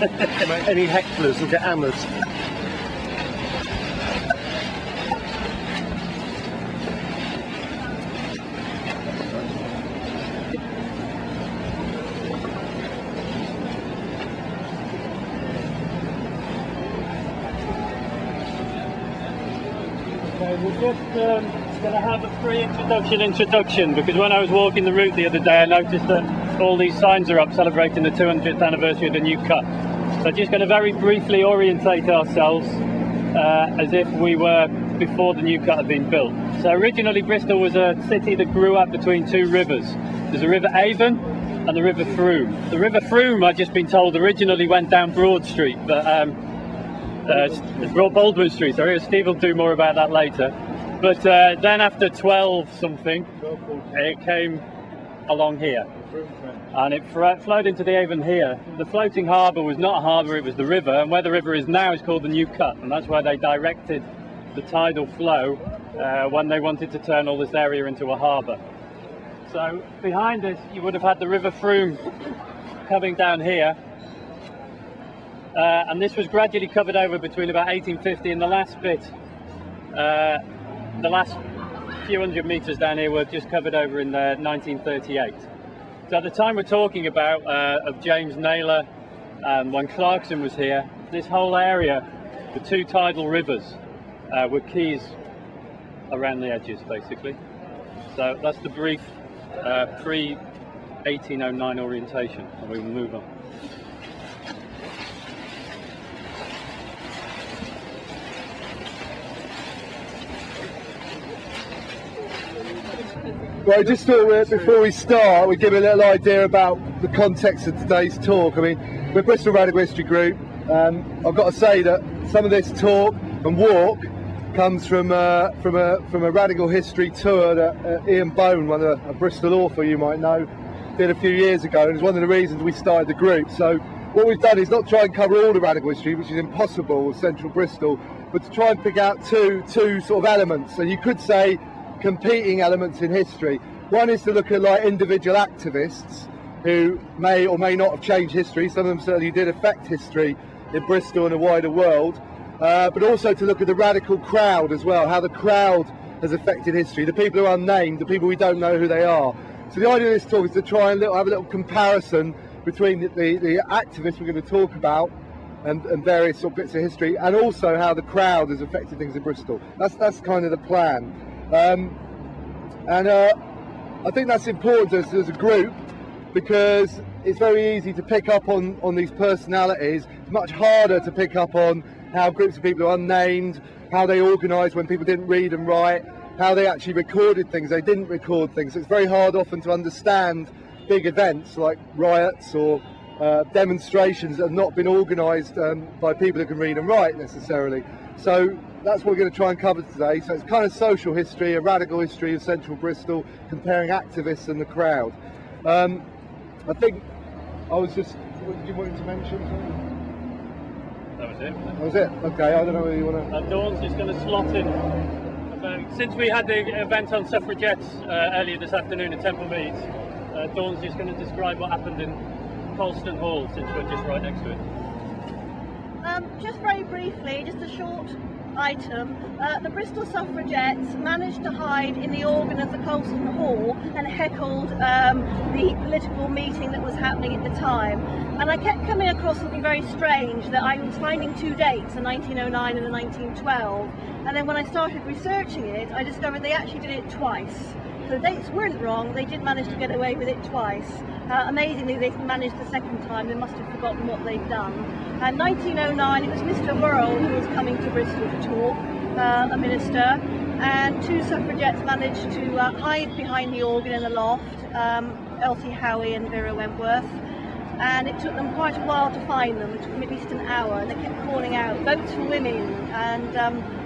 Any hecklers will get hammered. We're just going to have a pre-introduction because when I was walking the route the other day I noticed that all these signs are up celebrating the 200th anniversary of the new cut. So just going to very briefly orientate ourselves as if we were before the new cut had been built. So originally Bristol was a city that grew up between two rivers. There's the River Avon and the River Frome. The River Frome, I've just been told, originally went down Broad Street, but Baldwin Street, sorry. Steve will do more about that later. But then after 12 something, it came along here. And it flowed into the Avon here. The floating harbour was not a harbour, it was the river. And where the river is now is called the New Cut. And that's where they directed the tidal flow when they wanted to turn all this area into a harbour. So behind us, you would have had the River Frome coming down here. And this was gradually covered over between about 1850 and the last bit, the last few hundred metres down here were just covered over in 1938. So at the time we're talking about, of James Naylor and when Clarkson was here, this whole area, the two tidal rivers, were quays around the edges basically. So that's the brief pre-1809 orientation, and we will move on. Well, I just thought before we start, we'd give a little idea about the context of today's talk. I mean, we're Bristol Radical History Group. I've got to say that some of this talk and walk comes from a radical history tour that Ian Bone, a Bristol author you might know, did a few years ago, and it's one of the reasons we started the group. So what we've done is not try and cover all the radical history, which is impossible with central Bristol, but to try and pick out two sort of elements, and you could say competing elements in history. One is to look at like individual activists who may or may not have changed history. Some of them certainly did affect history in Bristol and the wider world, but also to look at the radical crowd as well, how the crowd has affected history, the people who are unnamed, the people we don't know who they are. So the idea of this talk is to try and have a little comparison between the activists we're going to talk about and various sort of bits of history, and also how the crowd has affected things in Bristol. That's kind of the plan. I think that's important to us as a group because it's very easy to pick up on these personalities. It's much harder to pick up on how groups of people are unnamed, how they organised when people didn't read and write, how they actually recorded things, they didn't record things. So it's very hard often to understand big events like riots or demonstrations that have not been organised by people who can read and write necessarily. So that's what we're going to try and cover today. So it's kind of social history, a radical history of central Bristol, comparing activists and the crowd. I think I was just, what did you want to mention? That was it. That was it? Okay, I don't know whether you want to... Dawn's just going to slot in. Since we had the event on suffragettes earlier this afternoon at Temple Meads, Dawn's just going to describe what happened in Colston Hall, since we're just right next to it. Just very briefly, just a short item. The Bristol suffragettes managed to hide in the organ of the Colston Hall and heckled the political meeting that was happening at the time. And I kept coming across something very strange, that I was finding two dates, the 1909 and the 1912. And then when I started researching it, I discovered they actually did it twice. So the dates weren't wrong, they did manage to get away with it twice. Amazingly, they managed the second time, they must have forgotten what they'd done. And 1909, it was Mr. Worrell who was coming to Bristol to talk, a minister, and two suffragettes managed to hide behind the organ in the loft, Elsie Howie and Vera Wentworth. And it took them quite a while to find them. It took them at least an hour, and they kept calling out, "Votes for women," and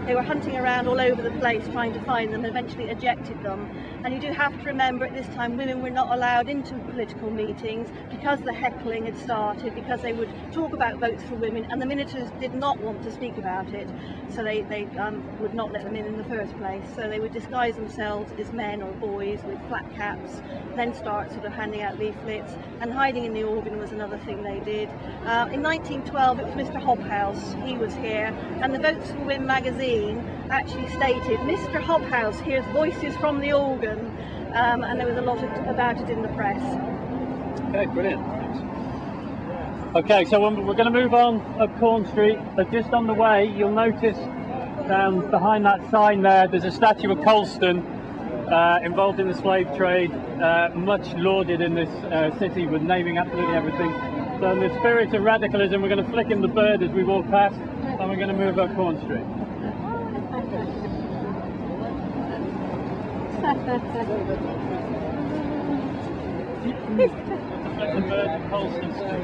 they were hunting around all over the place trying to find them, and eventually ejected them. And you do have to remember at this time women were not allowed into political meetings because the heckling had started, because they would talk about votes for women and the ministers did not want to speak about it, so they would not let them in the first place. So they would disguise themselves as men or boys with flat caps, then start sort of handing out leaflets, and hiding in the organ was another thing they did. In 1912 it was Mr Hobhouse, he was here, and the Votes for Women magazine actually stated, "Mr Hobhouse hears voices from the organ," and there was a lot about it in the press. Okay, brilliant. Okay, so we're going to move on up Corn Street, but just on the way you'll notice down behind that sign there's a statue of Colston, involved in the slave trade, much lauded in this city with naming absolutely everything. So in the spirit of radicalism we're going to flick him the bird as we walk past, and we're going to move up Corn Street. The bird of Colston Street.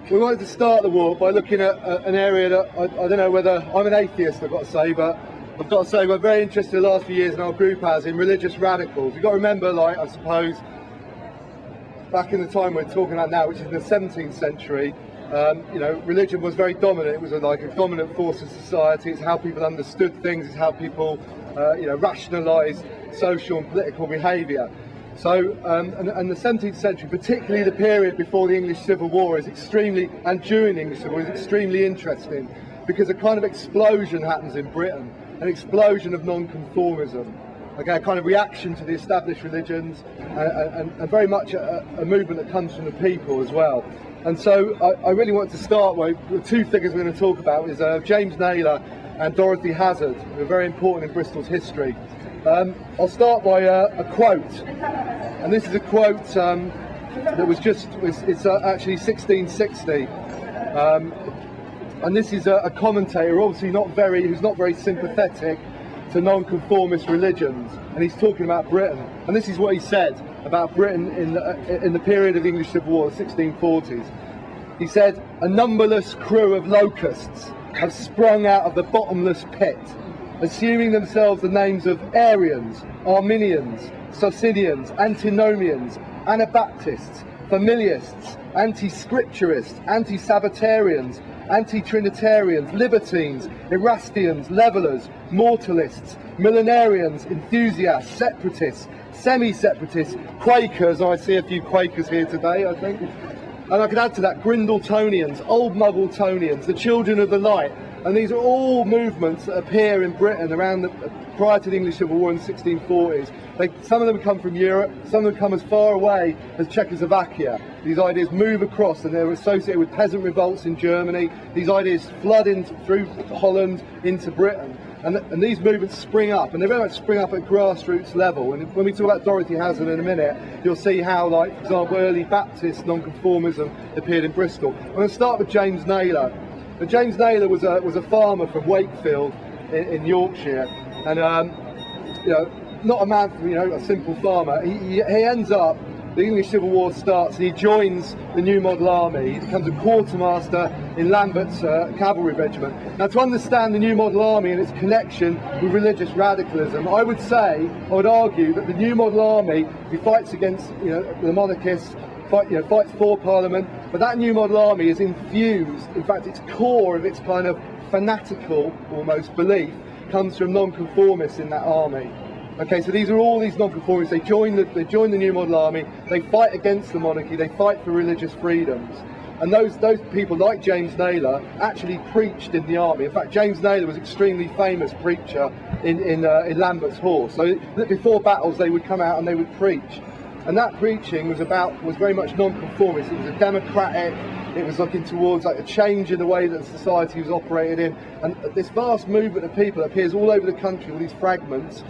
We wanted to start the walk by looking at an area that I don't know whether, I'm an atheist I've got to say, but I've got to say we're very interested in the last few years in our group as in religious radicals. You've got to remember, like, I suppose, back in the time we're talking about now, which is in the 17th century, you know, religion was very dominant. It was like a dominant force of society. It's how people understood things. It's how people, you know, rationalised social and political behaviour. So, and the 17th century, particularly the period before the English Civil War, is extremely, and during the English Civil War, is extremely interesting because a kind of explosion happens in Britain, an explosion of non-conformism. Okay, a kind of reaction to the established religions, and very much a movement that comes from the people as well. And so I really want to start with the two figures we're going to talk about is James Naylor and Dorothy Hazard, who are very important in Bristol's history. I'll start by a quote, and this is a quote that was it's actually 1660, and this is a commentator, obviously who's not very sympathetic to non-conformist religions, and he's talking about Britain, and this is what he said about Britain in the period of the English Civil War, the 1640s. He said, "A numberless crew of locusts have sprung out of the bottomless pit, assuming themselves the names of Arians, Arminians, Socinians, Antinomians, Anabaptists, Familiists, Anti-Scripturists, Anti-Sabbatarians, Anti-Trinitarians, Libertines, Erastians, Levellers, Mortalists, Millenarians, Enthusiasts, Separatists, Semi-Separatists, Quakers," I see a few Quakers here today, I think, and I could add to that Grindletonians, Old Muggletonians, the Children of the Light, and these are all movements that appear in Britain prior to the English Civil War in the 1640s. Some of them come from Europe, some of them come as far away as Czechoslovakia. These ideas move across and they're associated with peasant revolts in Germany. These ideas flood through Holland into Britain. And these movements spring up, and they very much spring up at grassroots level. And when we talk about Dorothy Hazard in a minute, you'll see how, like, for example, early Baptist nonconformism appeared in Bristol. I'm going to start with James Naylor. Now, James Naylor was a farmer from Wakefield in Yorkshire, and you know, not a man from, you know, a simple farmer. He ends up, the English Civil War starts, and he joins the New Model Army. He becomes a quartermaster in Lambert's cavalry regiment. Now, to understand the New Model Army and its connection with religious radicalism, I would argue that the New Model Army, he fights against, you know, the monarchists, fights for Parliament, but that New Model Army is infused, in fact its core of its kind of fanatical, almost, belief comes from non-conformists in that army. Okay, so these are all these non-conformists. They join the New Model Army, they fight against the monarchy, they fight for religious freedoms. And those people, like James Naylor, actually preached in the army. In fact, James Naylor was an extremely famous preacher in Lambert's Hall. So before battles they would come out and they would preach. And that preaching was very much non-conformist. It was a democratic, it was looking towards like a change in the way that society was operated in. And this vast movement of people that appears all over the country, all these fragments,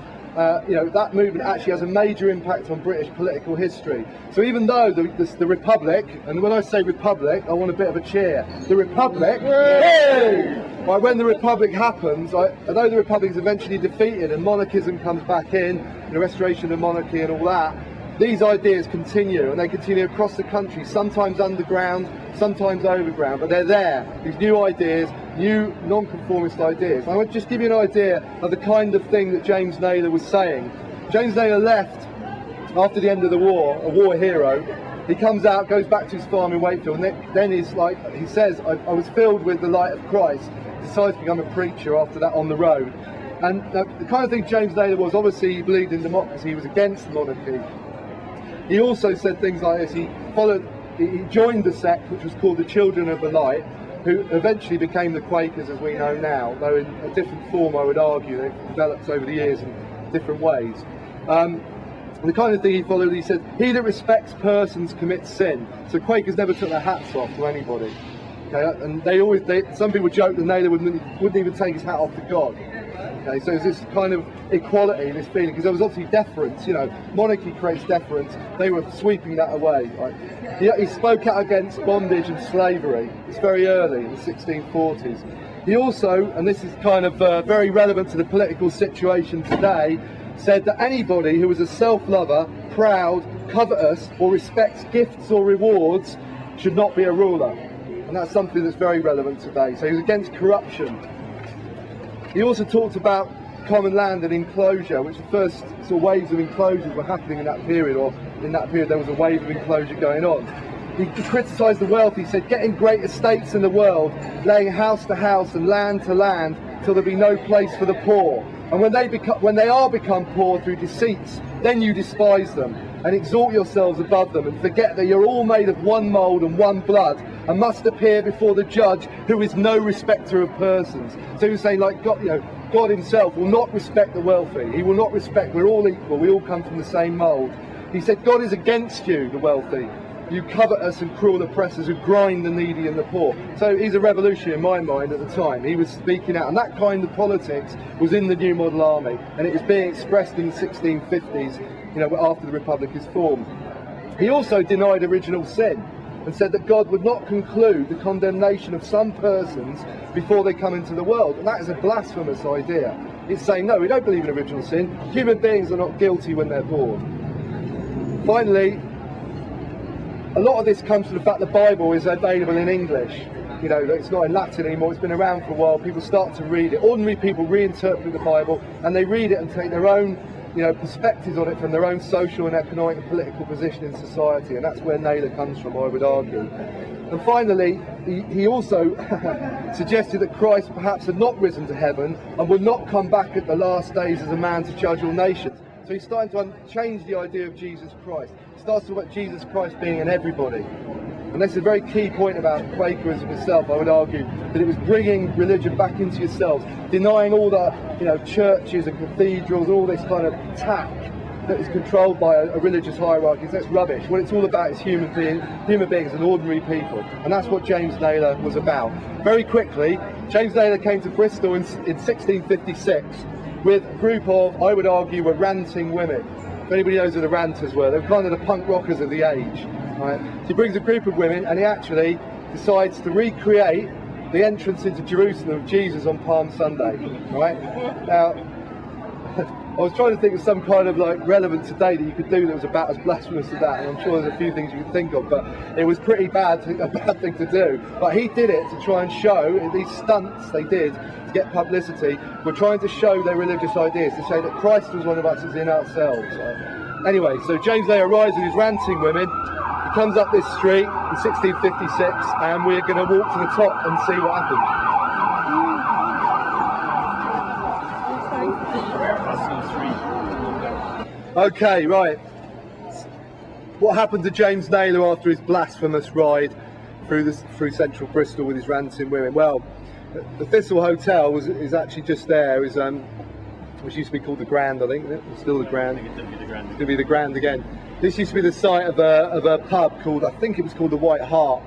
you know, that movement actually has a major impact on British political history. So even though the Republic, and when I say Republic, I want a bit of a cheer. The Republic, right, when the Republic happens, although the Republic is eventually defeated and monarchism comes back in, the restoration of monarchy and all that, these ideas continue, and they continue across the country, sometimes underground, sometimes overground, but they're there. These new ideas, new non-conformist ideas. I want to just give you an idea of the kind of thing that James Naylor was saying. James Naylor left after the end of the war, a war hero. He comes out, goes back to his farm in Wakefield, and then he's like, he says, I was filled with the light of Christ, decided to become a preacher after that on the road. And the kind of thing James Naylor was, obviously he believed in democracy, he was against monarchy. He also said things like this. He joined the sect which was called the Children of the Light, who eventually became the Quakers as we know now, though in a different form, I would argue. They've developed over the years in different ways. The kind of thing he followed, he said, he that respects persons commits sin. So Quakers never took their hats off to anybody. Okay? And some people joke that Naylor wouldn't even take his hat off to God. Okay, so it's this kind of equality, this feeling, because there was obviously deference, you know, monarchy creates deference, they were sweeping that away. Right? He spoke out against bondage and slavery. It's very early, in the 1640s. He also, and this is kind of very relevant to the political situation today, said that anybody who was a self-lover, proud, covetous, or respects gifts or rewards should not be a ruler. And that's something that's very relevant today. So he was against corruption. He also talked about common land and enclosure, which the first sort of waves of enclosures were happening in that period, or in that period there was a wave of enclosure going on. He criticised the wealthy. He said, getting great estates in the world, laying house to house and land to land, till there be no place for the poor. And when they are become poor through deceits, then you despise them, and exalt yourselves above them, and forget that you're all made of one mould and one blood, and must appear before the judge, who is no respecter of persons. So he was saying, like, God, you know, God himself will not respect the wealthy. He will not respect, we're all equal, we all come from the same mould. He said, God is against you, the wealthy, you covetous and cruel oppressors who grind the needy and the poor. So he's a revolutionary in my mind at the time. He was speaking out, and that kind of politics was in the New Model Army, and it was being expressed in the 1650s, you know, after the Republic is formed. He also denied original sin, and said that God would not conclude the condemnation of some persons before they come into the world. And that is a blasphemous idea. It's saying, no, we don't believe in original sin. Human beings are not guilty when they're born. Finally, a lot of this comes from the fact the Bible is available in English. You know, it's not in Latin anymore, it's been around for a while, people start to read it. Ordinary people reinterpret the Bible, and they read it and take their own, you know, perspectives on it from their own social and economic and political position in society, and that's where Naylor comes from, I would argue. And finally, he also suggested that Christ perhaps had not risen to heaven and would not come back at the last days as a man to judge all nations. So he's starting to change the idea of Jesus Christ. He starts to talk about Jesus Christ being an everybody. And that's a very key point about Quakerism itself, I would argue, that it was bringing religion back into yourselves, denying all the, you know, churches and cathedrals, all this kind of tack that is controlled by a religious hierarchy. So that's rubbish. What it's all about is human beings and ordinary people. And that's what James Naylor was about. Very quickly, James Naylor came to Bristol in 1656 with a group of, I would argue, were ranting women. If anybody knows who the ranters were, they were kind of the punk rockers of the age. Right? So he brings a group of women, and he actually decides to recreate the entrance into Jerusalem of Jesus on Palm Sunday. Right? Now, I was trying to think of some kind of like relevant today that you could do that was about as blasphemous as that, and I'm sure there's a few things you could think of, but it was pretty bad, a bad thing to do. But he did it to try and show, these stunts they did to get publicity, were trying to show their religious ideas, to say that Christ was one of us as in ourselves. Anyway, so James Naylor arrives with his ranting women. He comes up this street in 1656, and we're going to walk to the top and see what happens. Okay, right. What happened to James Naylor after his blasphemous ride through central Bristol with his ranting women? Well, the Thistle Hotel is actually just there. It was, which used to be called the Grand, I think. It's still the Grand. It's going to be the Grand again. This used to be the site of a pub called, I think it was called the White Hart,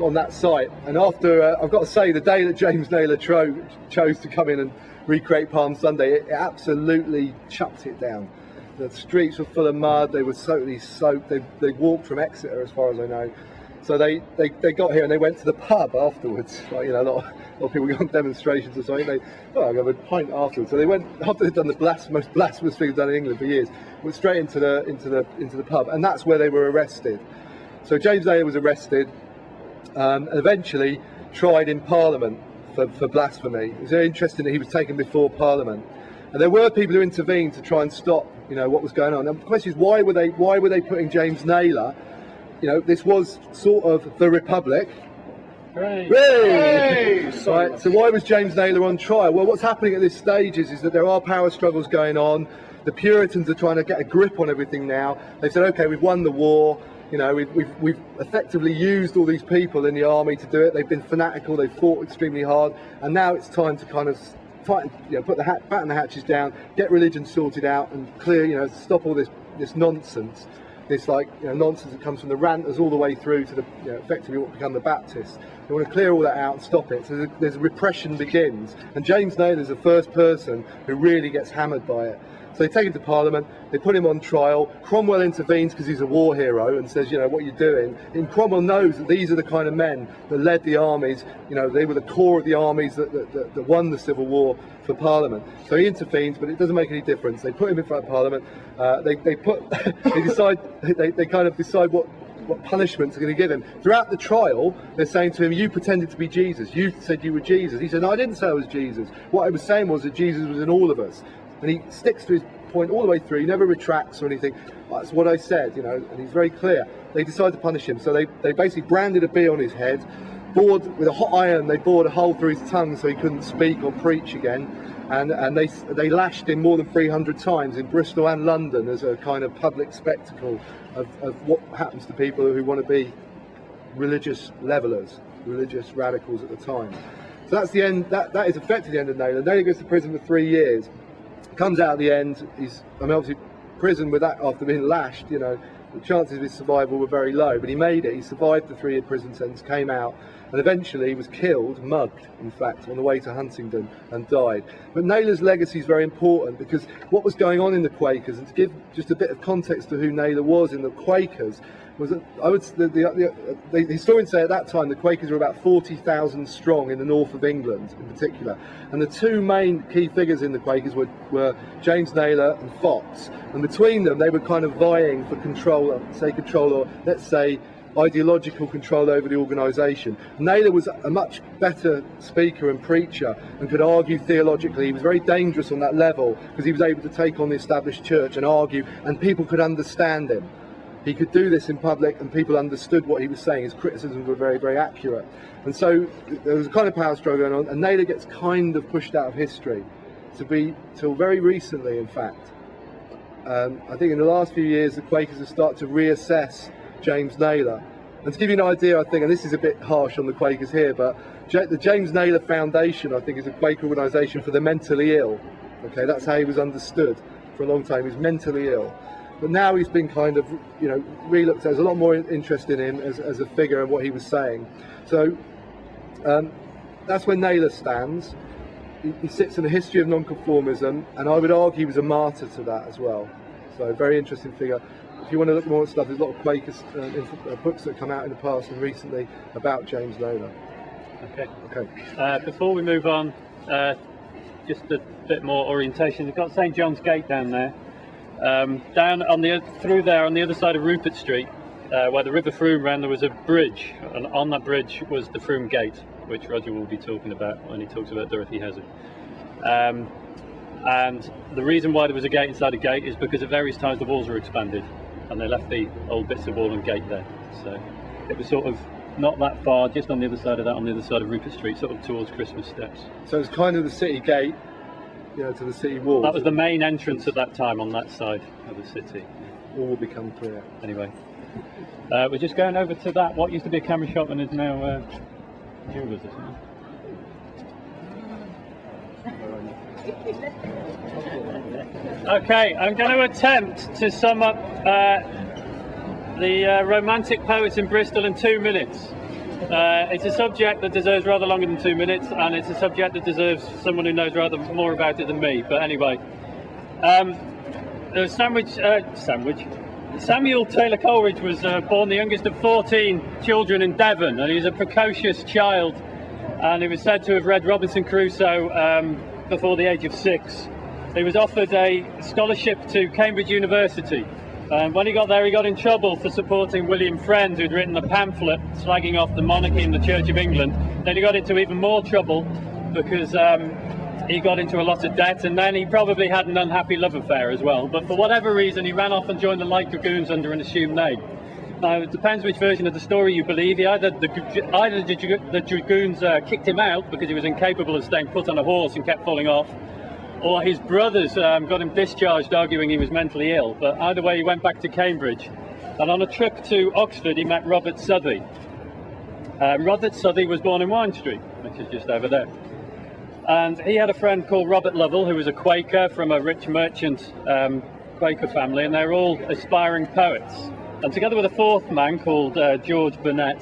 on that site. And after, I've got to say, the day that James Naylor chose to come in and recreate Palm Sunday, it absolutely chucked it down. The streets were full of mud, they were totally soaked, they walked from Exeter as far as I know. So they got here and they went to the pub afterwards. Like, you know, a lot of people go on demonstrations or something. I'll have a pint afterwards. So they went, after they'd done the most blasphemous thing done in England for years, went straight into the pub, and that's where they were arrested. So James Naylor was arrested, and eventually tried in Parliament for blasphemy. It was very interesting that he was taken before Parliament, and there were people who intervened to try and stop, you know, what was going on. And the question is, why were they putting James Naylor? You know, this was sort of the Republic. Hooray. Hey! Right, so why was James Naylor on trial? Well, what's happening at this stage is that there are power struggles going on. The Puritans are trying to get a grip on everything now. They've said, okay, we've won the war. You know, we've effectively used all these people in the army to do it. They've been fanatical. They've fought extremely hard, and now it's time to kind of fight, you know, put the batten the hatches down, get religion sorted out, and clear, you know, stop all this nonsense. This, like, you know, nonsense that comes from the ranters all the way through to the, you know, effectively what become the Baptists. They want to clear all that out and stop it. So there's repression begins, and James Naylor is the first person who really gets hammered by it. So they take him to Parliament, they put him on trial. Cromwell intervenes because he's a war hero and says, you know, what are you doing? And Cromwell knows that these are the kind of men that led the armies, you know, they were the core of the armies that won the Civil War for Parliament. So he intervenes, but it doesn't make any difference. They put him in front of Parliament, they kind of decide what punishments are going to give him. Throughout the trial, they're saying to him, you pretended to be Jesus, you said you were Jesus. He said, no, I didn't say I was Jesus. What I was saying was that Jesus was in all of us. And he sticks to his point all the way through. He never retracts or anything. That's what I said, you know, and he's very clear. They decide to punish him. So they basically branded a bee on his head, bored with a hot iron. They bored a hole through his tongue so he couldn't speak or preach again. And they lashed him more than 300 times in Bristol and London as a kind of public spectacle of what happens to people who want to be religious levelers, religious radicals at the time. So that's the end. That is effectively the end of Naylor. Naylor goes to prison for 3 years. Comes out at the end. Obviously prison with that after being lashed, you know, the chances of his survival were very low, but he made it. He survived the 3-year prison sentence, came out, and eventually he was killed, mugged in fact, on the way to Huntingdon, and died. But Naylor's legacy is very important because what was going on in the Quakers, and to give just a bit of context to who Naylor was in the Quakers, was that the historians say at that time the Quakers were about 40,000 strong in the north of England in particular, and the two main key figures in the Quakers were James Naylor and Fox, and between them they were kind of vying for control, or let's say ideological control over the organisation. Naylor was a much better speaker and preacher and could argue theologically. He was very dangerous on that level because he was able to take on the established church and argue, and people could understand him. He could do this in public and people understood what he was saying. His criticisms were very, very accurate. And so there was a kind of power struggle going on, and Naylor gets kind of pushed out of history till very recently, in fact. I think in the last few years the Quakers have started to reassess James Naylor. And to give you an idea, I think, and this is a bit harsh on the Quakers here, but the James Naylor Foundation, I think, is a Quaker organisation for the mentally ill. Okay, that's how he was understood for a long time. He was mentally ill. But now he's been kind of, you know, re-looked at. There's a lot more interest in him as a figure and what he was saying. So that's where Naylor stands. He sits in a history of nonconformism, and I would argue he was a martyr to that as well. So very interesting figure. If you want to look more at stuff, there's a lot of Quakers books that have come out in the past and recently about James Naylor. Okay. Before we move on, just a bit more orientation. We've got St John's Gate down there. Down on through there on the other side of Rupert Street, where the River Frome ran, there was a bridge, and on that bridge was the Frome Gate, which Roger will be talking about when he talks about Dorothy Hazard. And the reason why there was a gate inside a gate is because at various times the walls were expanded, and they left the old bits of wall and gate there. So it was sort of not that far, just on the other side of that, on the other side of Rupert Street, sort of towards Christmas Steps. So it's kind of the city gate, you know, to the city wall. That was the main entrance at that time on that side of the city. All will become clear. Anyway, we're just going over to that, what used to be a camera shop and is now jewellers, isn't it? Okay, I'm going to attempt to sum up the romantic poets in Bristol in 2 minutes. It's a subject that deserves rather longer than 2 minutes, and it's a subject that deserves someone who knows rather more about it than me. But anyway, there was Samuel Taylor Coleridge was born the youngest of 14 children in Devon, and he was a precocious child, and he was said to have read Robinson Crusoe before the age of 6. He was offered a scholarship to Cambridge University, and when he got there he got in trouble for supporting William Friend, who'd written a pamphlet slagging off the monarchy and the Church of England. Then he got into even more trouble because he got into a lot of debt, and then he probably had an unhappy love affair as well. But for whatever reason, he ran off and joined the Light Dragoons under an assumed name. Now, it depends which version of the story you believe. Either the Dragoons kicked him out because he was incapable of staying put on a horse and kept falling off, or his brothers got him discharged, arguing he was mentally ill. But either way, he went back to Cambridge. And on a trip to Oxford, he met Robert Southey. Robert Southey was born in Wine Street, which is just over there. And he had a friend called Robert Lovell, who was a Quaker from a rich merchant Quaker family, and they were all aspiring poets. And together with a fourth man called George Burnett,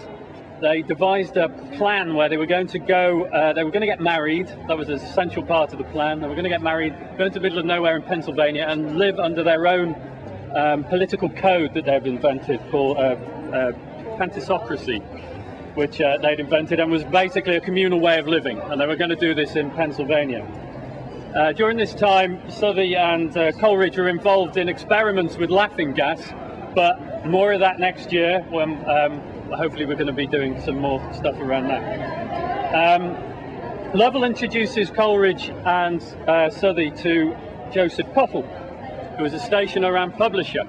they devised a plan where they were going to go, they were going to get married. That was an essential part of the plan. They were going to get married, go into the middle of nowhere in Pennsylvania, and live under their own political code that they've invented called Pantisocracy, which they'd invented, and was basically a communal way of living, and they were going to do this in Pennsylvania. During this time, Southey and Coleridge were involved in experiments with laughing gas, but more of that next year, when hopefully we're going to be doing some more stuff around that. Lovell introduces Coleridge and Southey to Joseph Cottle, who was a stationer and publisher.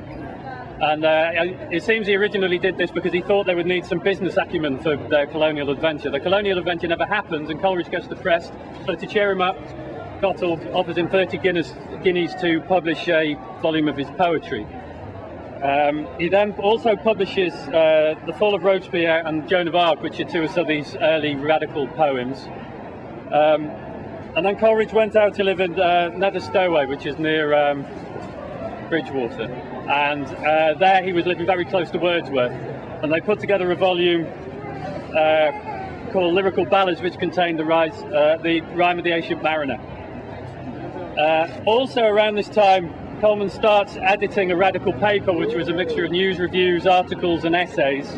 And it seems he originally did this because he thought they would need some business acumen for their colonial adventure. The colonial adventure never happens, and Coleridge goes to press. So to cheer him up, Cottle offers him 30 guineas to publish a volume of his poetry. He then also publishes The Fall of Robespierre and Joan of Arc, which are two of Southey's early radical poems. And then Coleridge went out to live in Nether Stowaway, which is near Bridgewater. And there he was living very close to Wordsworth, and they put together a volume called Lyrical Ballads, which contained the Rime of the Ancient Mariner. Also around this time, Coleman starts editing a radical paper, which was a mixture of news reviews, articles and essays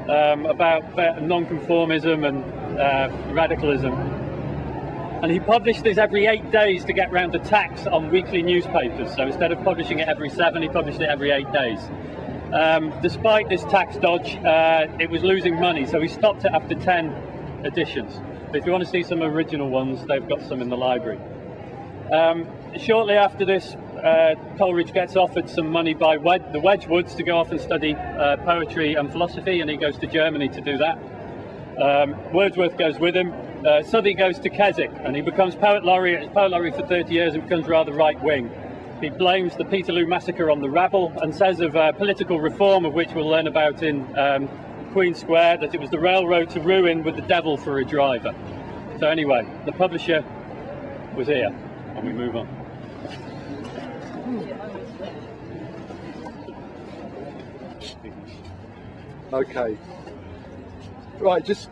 about nonconformism and radicalism. And he published this every 8 days to get round the tax on weekly newspapers. So instead of publishing it every 7, he published it every 8 days. Despite this tax dodge, it was losing money, so he stopped it after 10 editions. But if you want to see some original ones, they've got some in the library. Shortly after this, Coleridge gets offered some money by the Wedgwoods to go off and study poetry and philosophy, and he goes to Germany to do that. Wordsworth goes with him. Southey goes to Keswick, and he becomes poet laureate for 30 years and becomes rather right-wing. He blames the Peterloo massacre on the rabble and says of political reform, of which we'll learn about in Queen Square, that it was the railroad to ruin with the devil for a driver. So anyway, the publisher was here, and we move on. Okay. Right, just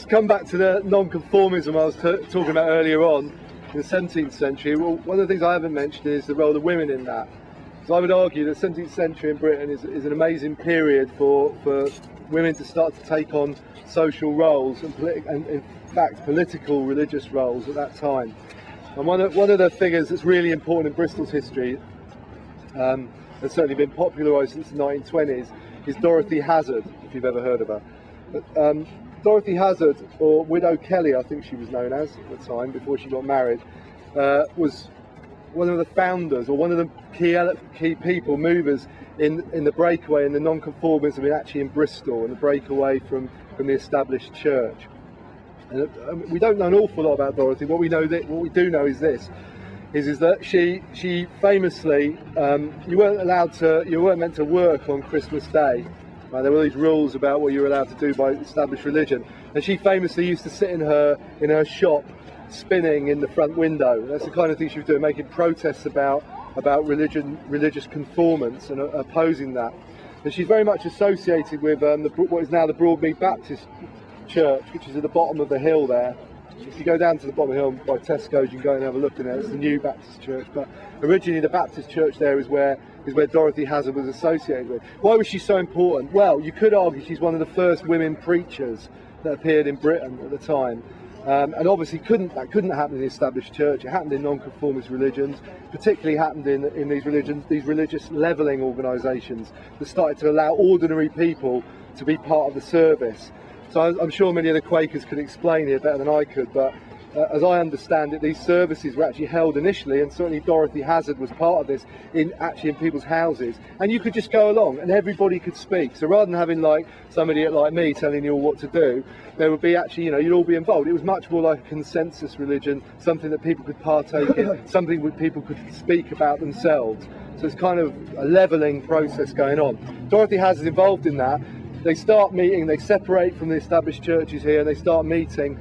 come back to the non-conformism I was talking about earlier on in the 17th century. Well, one of the things I haven't mentioned is the role of women in that. So I would argue that the 17th century in Britain is an amazing period for women to start to take on social roles and in fact political religious roles at that time. And one of the figures that's really important in Bristol's history, has certainly been popularised since the 1920s, is Dorothy Hazard, if you've ever heard of her. But, Dorothy Hazard, or Widow Kelly, I think she was known as at the time, before she got married, was one of the founders, or one of the key people, movers in the breakaway, in the non-conformism, actually in Bristol, and the breakaway from the established church. And we don't know an awful lot about Dorothy. What we do know is this: is that she famously, you weren't meant to work on Christmas Day. Right? There were these rules about what you were allowed to do by established religion, and she famously used to sit in her shop spinning in the front window. That's the kind of thing she was doing, making protests about religious conformance and opposing that. And she's very much associated with what is now the Broadmead Baptist Church, which is at the bottom of the hill there, if you go down to the bottom of the hill by Tesco's, you can go and have a look in there. It's the new Baptist church, but originally the Baptist church there is where Dorothy Hazard was associated with. Why was she so important? Well, you could argue she's one of the first women preachers that appeared in Britain at the time. And obviously that couldn't happen in the established church. It happened in non-conformist religions, particularly happened in these religious levelling organisations that started to allow ordinary people to be part of the service. So I'm sure many of the Quakers could explain it better than I could, but as I understand it, these services were actually held initially, and certainly Dorothy Hazard was part of this, in people's houses, and you could just go along and everybody could speak. So rather than having like somebody like me telling you all what to do, there would be actually, you'd all be involved. It was much more like a consensus religion, something that people could partake in, something that people could speak about themselves. So it's kind of a levelling process going on. Dorothy Hazard's involved in that. They start meeting, they separate from the established churches here, and they start meeting.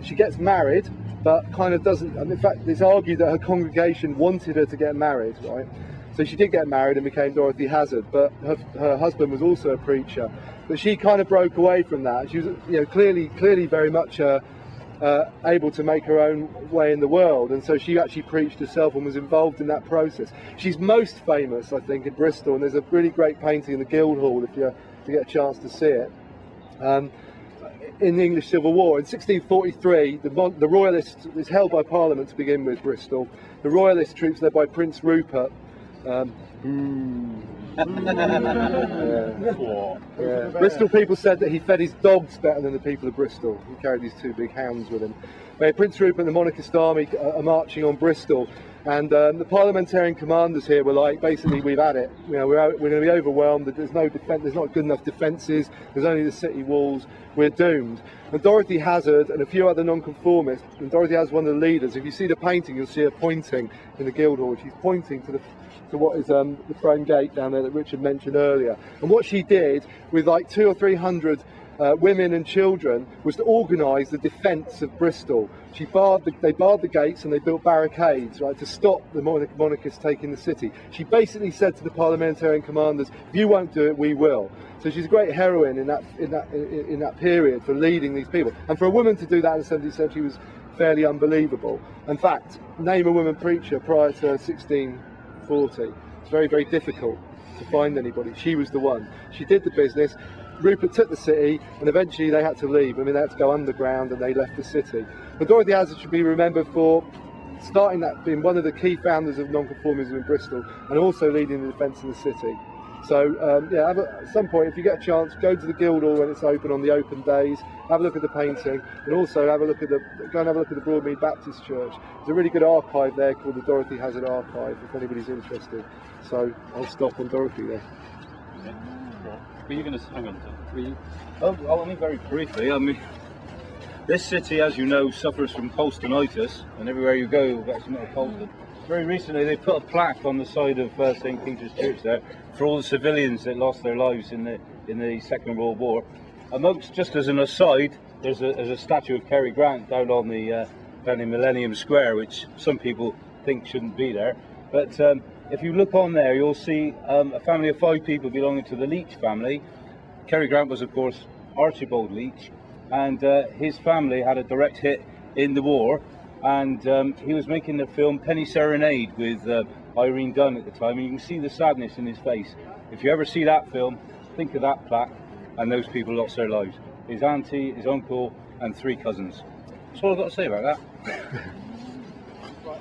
She gets married, but kind of doesn't. In fact, it's argued that her congregation wanted her to get married, right? So she did get married and became Dorothy Hazard, but her husband was also a preacher. But she kind of broke away from that. She was, clearly very much able to make her own way in the world, and so she actually preached herself and was involved in that process. She's most famous, I think, in Bristol, and there's a really great painting in the Guildhall if you get a chance to see it. In the English Civil War in 1643, the Royalists, it's held by Parliament to begin with, Bristol. The Royalist troops led by Prince Rupert. Bristol people said that he fed his dogs better than the people of Bristol. He carried these two big hounds with him. Prince Rupert and the monarchist army are marching on Bristol, and the parliamentarian commanders here were like, basically, we've had it. We're going to be overwhelmed. There's no defence. There's not good enough defences. There's only the city walls. We're doomed. And Dorothy Hazard and a few other non-conformists, and Dorothy Hazard, one of the leaders. If you see the painting, you'll see her pointing in the Guildhall. She's pointing to what is the frame gate down there that Richard mentioned earlier. And what she did with like 200 or 300 women and children was to organise the defence of Bristol. They barred the gates and they built barricades, right, to stop the monarchists taking the city. She basically said to the parliamentarian commanders, if you won't do it, we will. So she's a great heroine in that period for leading these people. And for a woman to do that in the 17th century was fairly unbelievable. In fact, name a woman preacher prior to 1640. It's very, very difficult to find anybody. She was the one. She did the business. Rupert took the city, and eventually they had to leave. I mean, they had to go underground, and they left the city. But Dorothy Hazard should be remembered for starting that, being one of the key founders of nonconformism in Bristol, and also leading the defence of the city. So, at some point, if you get a chance, go to the Guildhall when it's open on the open days. Have a look at the painting, and also go and have a look at the Broadmead Baptist Church. There's a really good archive there called the Dorothy Hazard Archive, if anybody's interested. So I'll stop on Dorothy there. Were you going to hang on? Only very briefly. I mean, this city, as you know, suffers from colstonitis, and everywhere you go, you'll get some little colston. Very recently, they put a plaque on the side of St. Peter's Church there for all the civilians that lost their lives in the Second World War. Amongst, just as an aside, there's a statue of Cary Grant down in Millennium Square, which some people think shouldn't be there. But if you look on there, you'll see a family of 5 people belonging to the Leach family. Cary Grant was, of course, Archibald Leach, and his family had a direct hit in the war, and he was making the film Penny Serenade with Irene Dunne at the time, and you can see the sadness in his face. If you ever see that film, think of that plaque, and those people lost their lives. His auntie, his uncle, and 3 cousins. That's all I've got to say about that.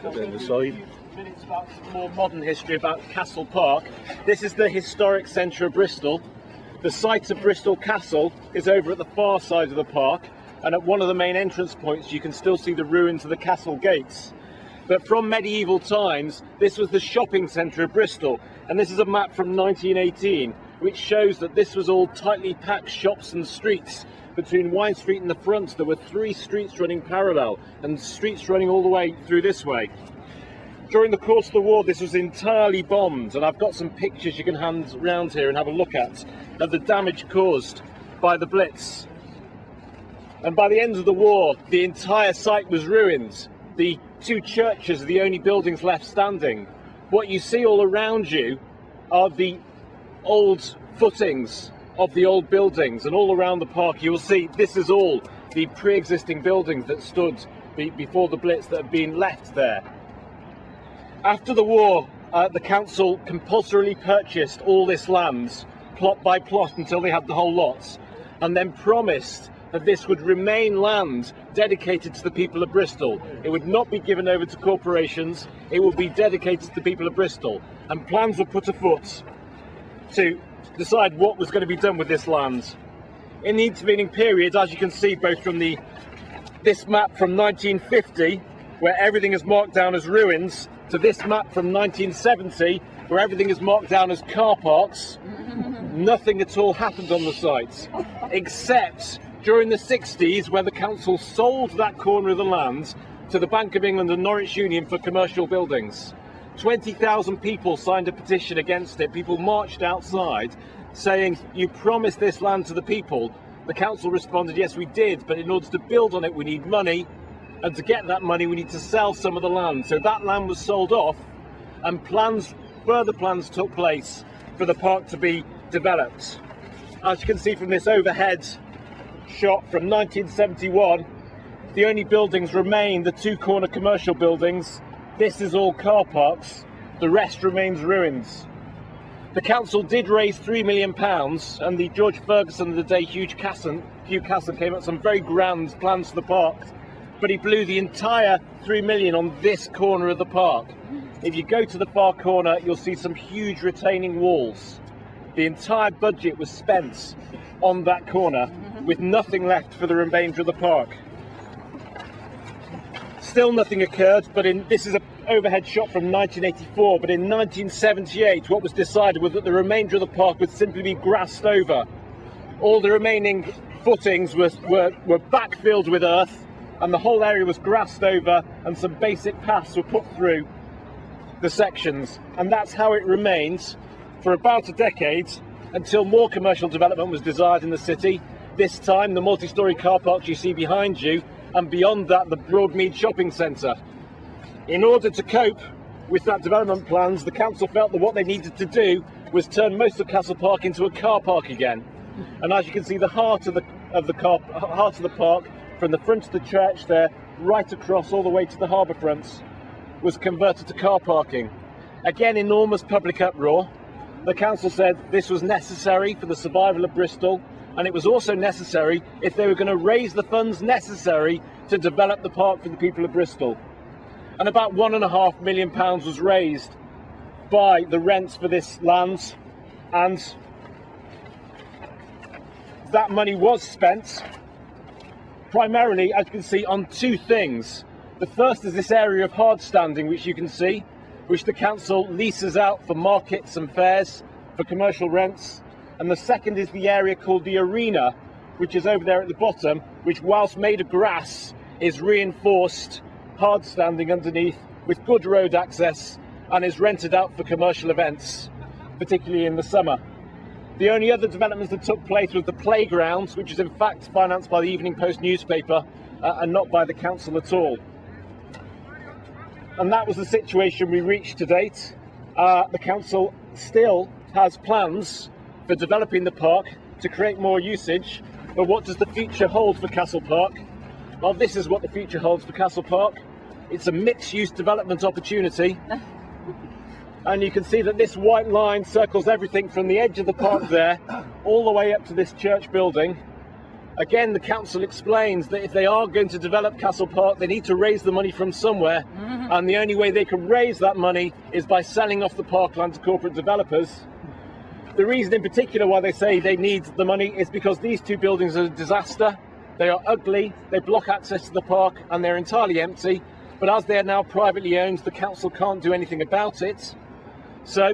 A bit of a side. Minutes about more modern history about Castle Park. This is the historic centre of Bristol. The site of Bristol Castle is over at the far side of the park, and at one of the main entrance points you can still see the ruins of the castle gates. But from medieval times, this was the shopping centre of Bristol, and this is a map from 1918 which shows that this was all tightly packed shops and streets. Between Wine Street and the front there were 3 streets running parallel, and streets running all the way through this way. During the course of the war, this was entirely bombed, and I've got some pictures you can hand round here and have a look at of the damage caused by the Blitz. And by the end of the war, the entire site was ruined. The 2 churches are the only buildings left standing. What you see all around you are the old footings of the old buildings, and all around the park you will see this is all the pre-existing buildings that stood before the Blitz that had been left there. After the war, the council compulsorily purchased all this land, plot by plot, until they had the whole lot, and then promised that this would remain land dedicated to the people of Bristol. It would not be given over to corporations, it would be dedicated to the people of Bristol. And plans were put afoot to decide what was going to be done with this land. In the intervening period, as you can see both from this map from 1950, where everything is marked down as ruins, to this map from 1970, where everything is marked down as car parks, nothing at all happened on the site, except during the 60s, where the council sold that corner of the land to the Bank of England and Norwich Union for commercial buildings. 20,000 people signed a petition against it. People marched outside saying, "You promised this land to the people." The council responded, "Yes, we did, but in order to build on it, we need money, and to get that money, we need to sell some of the land." So that land was sold off, and further plans took place for the park to be developed. As you can see from this overhead shot from 1971, the only buildings remain the two corner commercial buildings. This is all car parks, the rest remains ruins. The council did raise £3 million, and the George Ferguson of the day, Hugh Casson, came up with some very grand plans for the park, but he blew the entire £3 million on this corner of the park. If you go to the far corner, you'll see some huge retaining walls. The entire budget was spent on that corner, with nothing left for the remainder of the park. Still nothing occurred, but this is an overhead shot from 1984, but in 1978 what was decided was that the remainder of the park would simply be grassed over. All the remaining footings were backfilled with earth, and the whole area was grassed over, and some basic paths were put through the sections, and that's how it remains for about a decade, until more commercial development was desired in the city. This time the multi-storey car parks you see behind you, and beyond that the Broadmead shopping centre. In order to cope with that development plans, the council felt that what they needed to do was turn most of Castle Park into a car park again. And as you can see, the heart of the park, from the front of the church there, right across all the way to the harbour fronts, was converted to car parking. Again, enormous public uproar. The council said this was necessary for the survival of Bristol, and it was also necessary if they were going to raise the funds necessary to develop the park for the people of Bristol. And about £1.5 million was raised by the rents for this land, and that money was spent primarily, as you can see, on two things. The first is this area of hard standing, which you can see, which the council leases out for markets and fairs, for commercial rents. And the second is the area called the arena, which is over there at the bottom, which, whilst made of grass, is reinforced hard standing underneath with good road access, and is rented out for commercial events, particularly in the summer. The only other developments that took place was the playgrounds, which is in fact financed by the Evening Post newspaper and not by the council at all. And that was the situation we reached to date. The council still has plans for developing the park to create more usage, but what does the future hold for Castle Park? Well, this is what the future holds for Castle Park. It's a mixed-use development opportunity, and you can see that this white line circles everything from the edge of the park there all the way up to this church building. Again, the council explains that if they are going to develop Castle Park, they need to raise the money from somewhere, and the only way they can raise that money is by selling off the parkland to corporate developers. The reason in particular why they say they need the money is because these two buildings are a disaster. They are ugly, they block access to the park, and they're entirely empty. But as they are now privately owned, the council can't do anything about it. So,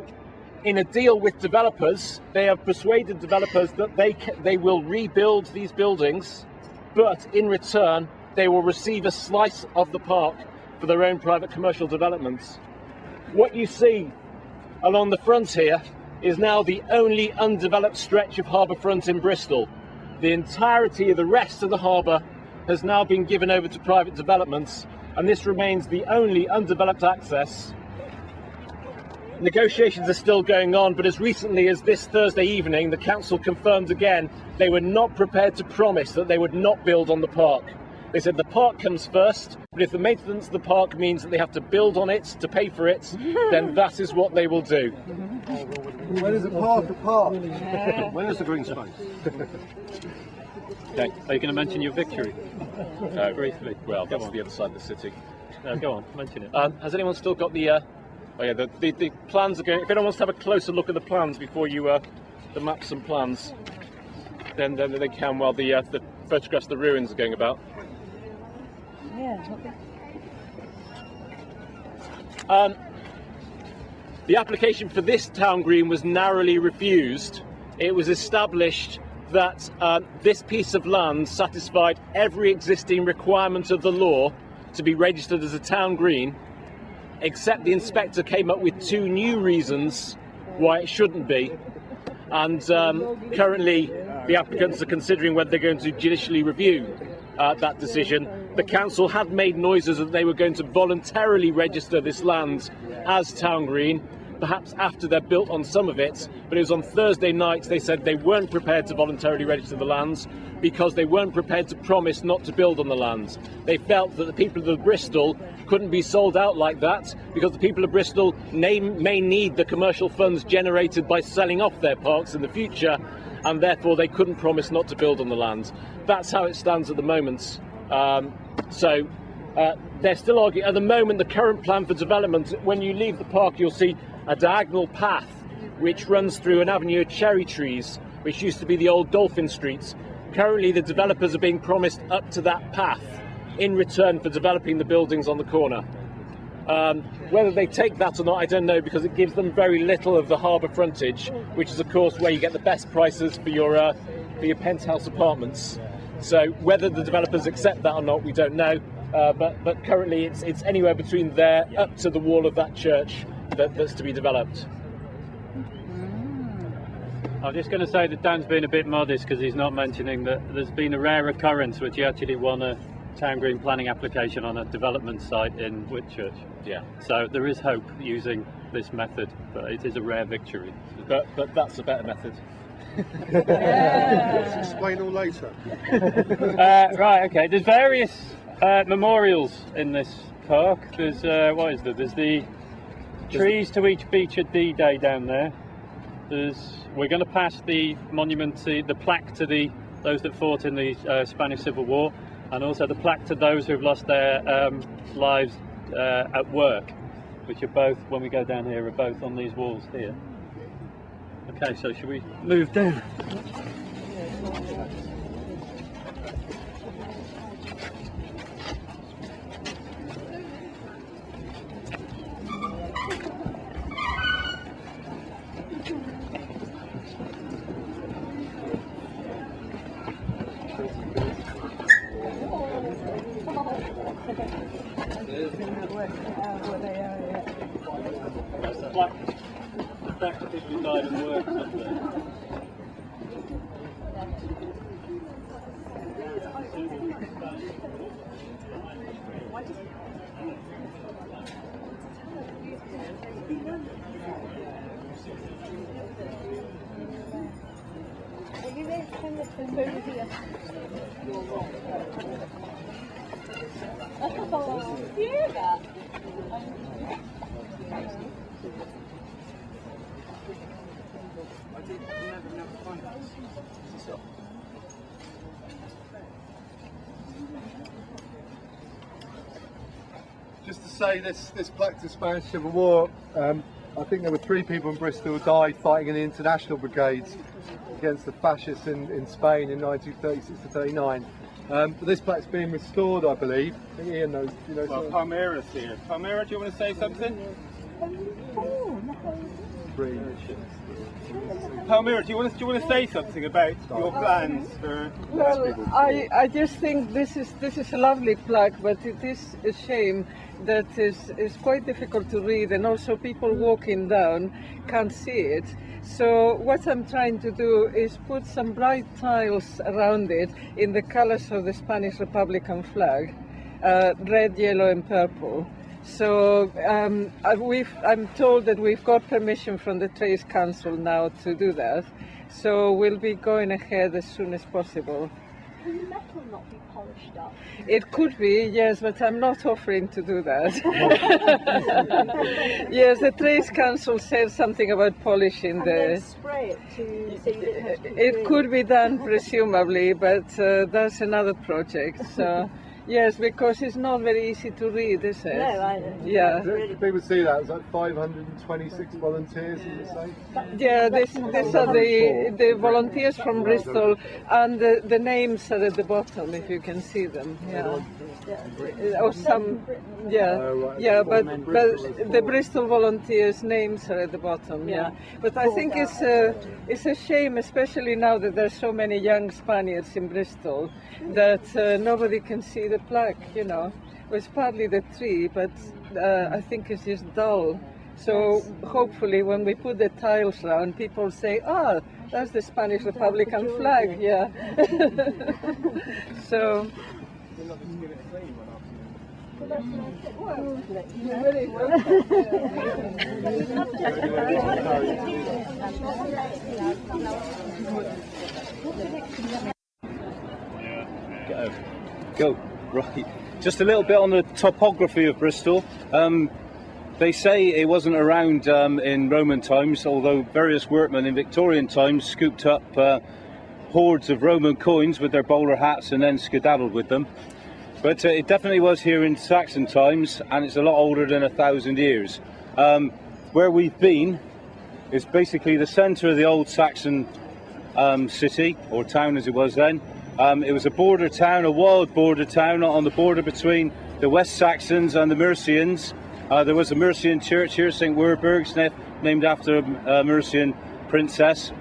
in a deal with developers, they have persuaded developers that they will rebuild these buildings, but in return, they will receive a slice of the park for their own private commercial developments. What you see along the front here is now the only undeveloped stretch of harbour front in Bristol. The entirety of the rest of the harbour has now been given over to private developments, and this remains the only undeveloped access Negotiations are still going on, but as recently as this Thursday evening, the council confirmed again they were not prepared to promise that they would not build on the park. They said the park comes first, but if the maintenance of the park means that they have to build on it to pay for it, then that is what they will do. When is a park a park? When is the green space? Okay, are you going to mention your victory? Briefly. Well, that's the other side of the city. Go on, mention it. Has anyone still got the the plans are going? If anyone wants to have a closer look at the plans before you the maps and plans, then they can while the photographs of the ruins are going about. The application for this town green was narrowly refused. It was established that this piece of land satisfied every existing requirement of the law to be registered as a town green, except the inspector came up with 2 new reasons why it shouldn't be. And currently the applicants are considering whether they're going to judicially review that decision. The council had made noises that they were going to voluntarily register this land as town green, perhaps after they're built on some of it, but it was on Thursday night they said they weren't prepared to voluntarily register the lands because they weren't prepared to promise not to build on the lands. They felt that the people of Bristol couldn't be sold out like that because the people of Bristol may need the commercial funds generated by selling off their parks in the future, and therefore they couldn't promise not to build on the land. That's how it stands at the moment. They're still arguing. At the moment, the current plan for development, when you leave the park, you'll see a diagonal path which runs through an avenue of cherry trees, which used to be the old Dolphin Streets. Currently, the developers are being promised up to that path in return for developing the buildings on the corner. Whether they take that or not, I don't know, because it gives them very little of the harbour frontage, which is, of course, where you get the best prices for your penthouse apartments. So whether the developers accept that or not, we don't know. But currently, it's anywhere between there up to the wall of that church that's to be developed. I'm just going to say that Dan's been a bit modest because he's not mentioning that there's been a rare occurrence which he actually won a town green planning application on a development site in Whitchurch. Yeah. So there is hope using this method, but it is a rare victory. But that's a better method. Let's explain all later. Right, okay. There's various memorials in this park. There's what is there? There's the trees to each feature D-Day down there. We're going to pass the monument, the plaque to those that fought in the Spanish Civil War, and also the plaque to those who've lost their lives at work, which are both, when we go down here, are both on these walls here. Okay, so should we move down? That's the plaque to people who died in work up there. Just to say, this plaque to the Spanish Civil War, I think there were 3 people in Bristol who died fighting in the international brigades against the fascists in Spain in 1936 to 39. But this plaque's being restored, I believe. I think Ian knows. Well, Palmyra's here. Palmyra, do you want to say something? Palmyra, do you want to say something about your plans for? Well, I just think this is a lovely plaque, but it is a shame that is quite difficult to read, and also people walking down can't see it. So what I'm trying to do is put some bright tiles around it in the colors of the Spanish Republican flag, red, yellow and purple. So I'm told that we've got permission from the Trades Council now to do that. So we'll be going ahead as soon as possible. Can the metal not be polished up? It could be, yes, but I'm not offering to do that. Yes, the Trades Council said something about polishing And then spray it to so you don't have to It could be done, presumably, but that's another project. So, yes, because it's not very easy to read, is it? No, I don't. Yeah. People see that as like 526 volunteers in the same. Yeah, these are the volunteers from Bristol, and the names are at the bottom, if you can see them. Yeah. Or some, yeah, but the Bristol volunteers' names are at the bottom. Yeah, but I think it's a shame, especially now that there's so many young Spaniards in Bristol, that nobody can see the plaque. You know, it's partly the tree, but I think it's just dull. So hopefully when we put the tiles round, people say, "Ah, that's the Spanish Republican flag." Yeah. So. You're very Go. Right. Just a little bit on the topography of Bristol. They say it wasn't around in Roman times, although various workmen in Victorian times scooped up hoards of Roman coins with their bowler hats and then skedaddled with them. But it definitely was here in Saxon times, and it's a lot older than 1,000 years. Where we've been is basically the centre of the old Saxon city, or town as it was then. It was a border town, a wild border town on the border between the West Saxons and the Mercians. There was a Mercian church here, St. Werburg's, named after a Mercian princess.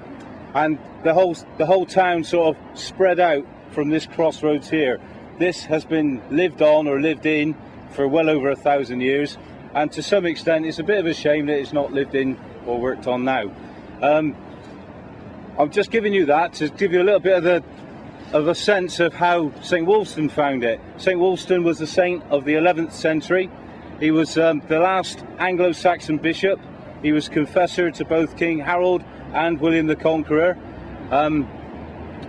And the whole town sort of spread out from this crossroads here. This has been lived on or lived in for well over 1,000 years, and to some extent it's a bit of a shame that it's not lived in or worked on now. I'm just giving you that to give you a little bit of a sense of how St. Wulfstan found it. St. Wulfstan was a saint of the 11th century. He was the last Anglo-Saxon bishop. He was confessor to both King Harold and William the Conqueror.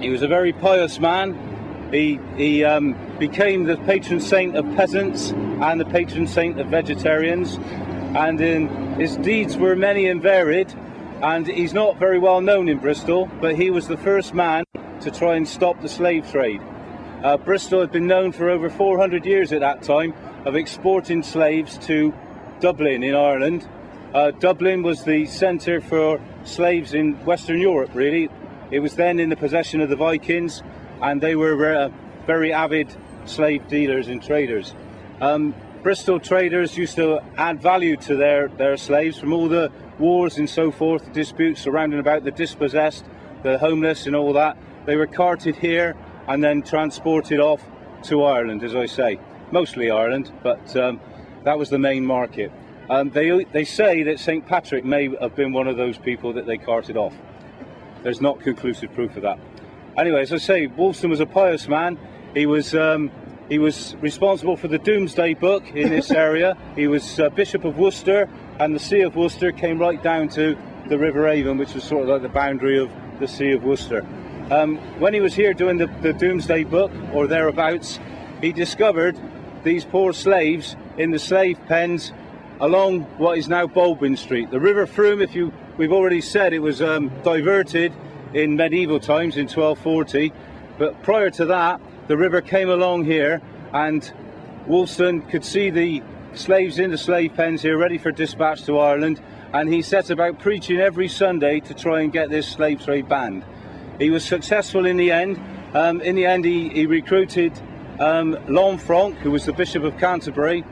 He was a very pious man. He became the patron saint of peasants and the patron saint of vegetarians, and his deeds were many and varied, and he's not very well known in Bristol, but he was the first man to try and stop the slave trade. Bristol had been known for over 400 years at that time of exporting slaves to Dublin in Ireland. Dublin was the centre for slaves in Western Europe, really. It was then in the possession of the Vikings, and they were very avid slave dealers and traders. Bristol traders used to add value to their slaves from all the wars and so forth, the disputes surrounding about the dispossessed, the homeless and all that. They were carted here and then transported off to Ireland, as I say. Mostly Ireland, but that was the main market. They say that St. Patrick may have been one of those people that they carted off. There's not conclusive proof of that. Anyway, as I say, Wulfstan was a pious man. He was responsible for the Domesday Book in this area. He was Bishop of Worcester, and the See of Worcester came right down to the River Avon, which was sort of like the boundary of the See of Worcester. When he was here doing the Domesday Book, or thereabouts, he discovered these poor slaves in the slave pens along what is now Baldwin Street. The River Frome, we've already said it was diverted in medieval times in 1240, but prior to that the river came along here, and Wulfstan could see the slaves in the slave pens here ready for dispatch to Ireland, and he set about preaching every Sunday to try and get this slave trade banned. He was successful in the end. He recruited Lanfranc, who was the Bishop of Canterbury,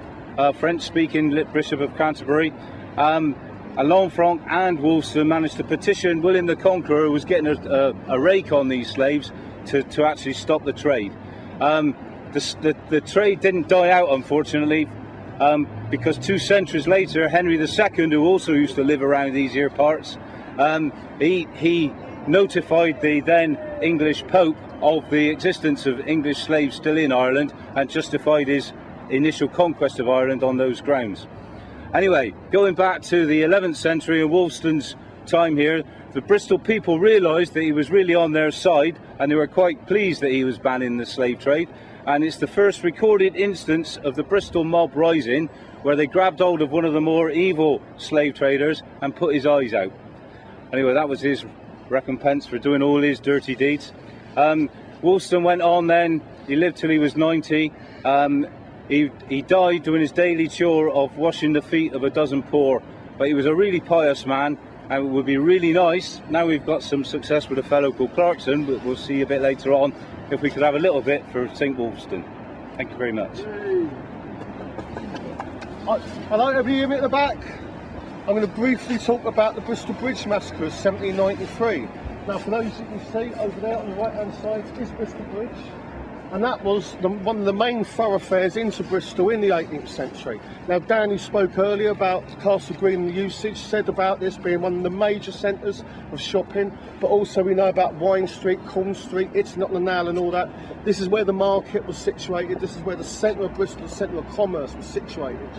French-speaking Bishop of Canterbury. Lanfranc and Wulfstan managed to petition William the Conqueror, who was getting a rake on these slaves, to actually stop the trade. The trade didn't die out, unfortunately, because 2 centuries later, Henry II, who also used to live around these here parts, he notified the then English Pope of the existence of English slaves still in Ireland, and justified his initial conquest of Ireland on those grounds. Anyway, going back to the 11th century and Wolston's time here, the Bristol people realised that he was really on their side, and they were quite pleased that he was banning the slave trade. And it's the first recorded instance of the Bristol mob rising, where they grabbed hold of one of the more evil slave traders and put his eyes out. Anyway, that was his recompense for doing all his dirty deeds. Wolston went on then, he lived till he was 90. He died doing his daily chore of washing the feet of a dozen poor, but he was a really pious man, and it would be really nice, now we've got some success with a fellow called Clarkson, but we'll see a bit later on, if we could have a little bit for St Wolston. Thank you very much. Hello, everybody hear me at the back? I'm going to briefly talk about the Bristol Bridge Massacre of 1793. Now, for those you can see, over there on the right hand side is Bristol Bridge. And that was one of the main thoroughfares into Bristol in the 18th century. Now, Dan, who spoke earlier about Castle Green and the usage, said about this being one of the major centres of shopping, but also we know about Wine Street, Corn Street, It's Not the Nail and all that. This is where the market was situated, this is where the centre of Bristol, the centre of commerce was situated.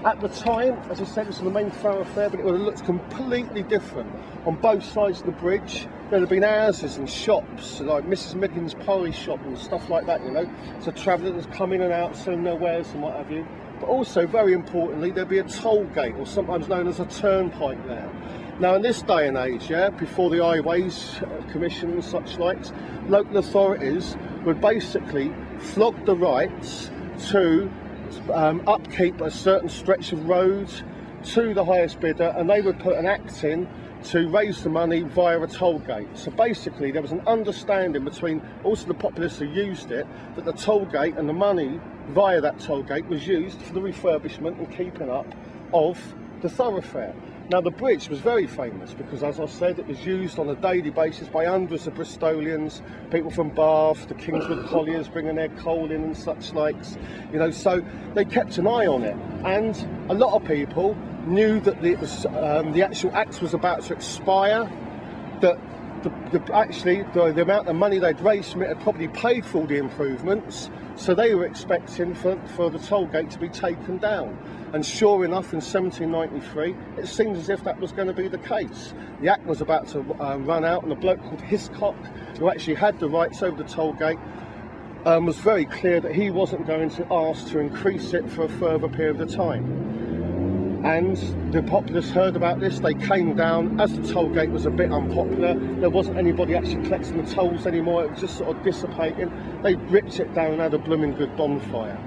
At the time, as I said, this was the main thoroughfare, but it would have looked completely different. On both sides of the bridge, there would have been houses and shops, like Mrs. Miggins' Porridge shop and stuff like that, you know. So travellers come in and out, selling their wares and what have you. But also, very importantly, there'd be a toll gate, or sometimes known as a turnpike there. Now, in this day and age, before the Highways Commission and such likes, local authorities would basically flog the rights to upkeep a certain stretch of road to the highest bidder, and they would put an act in to raise the money via a toll gate. So basically there was an understanding between also the populace who used it, that the toll gate and the money via that toll gate was used for the refurbishment and keeping up of the thoroughfare. Now, the bridge was very famous because, as I said, it was used on a daily basis by hundreds of Bristolians, people from Bath, the Kingswood colliers bringing their coal in and such likes, you know, so they kept an eye on it. And a lot of people knew that it was, the actual act was about to expire, that the amount of money they'd raised from it had probably paid for all the improvements, so they were expecting for the toll gate to be taken down. And sure enough, in 1793, it seemed as if that was going to be the case. The act was about to run out, and a bloke called Hiscock, who actually had the rights over the toll gate, was very clear that he wasn't going to ask to increase it for a further period of time. And the populace heard about this, they came down. As the toll gate was a bit unpopular, there wasn't anybody actually collecting the tolls anymore, it was just sort of dissipating. They ripped it down and had a blooming good bonfire.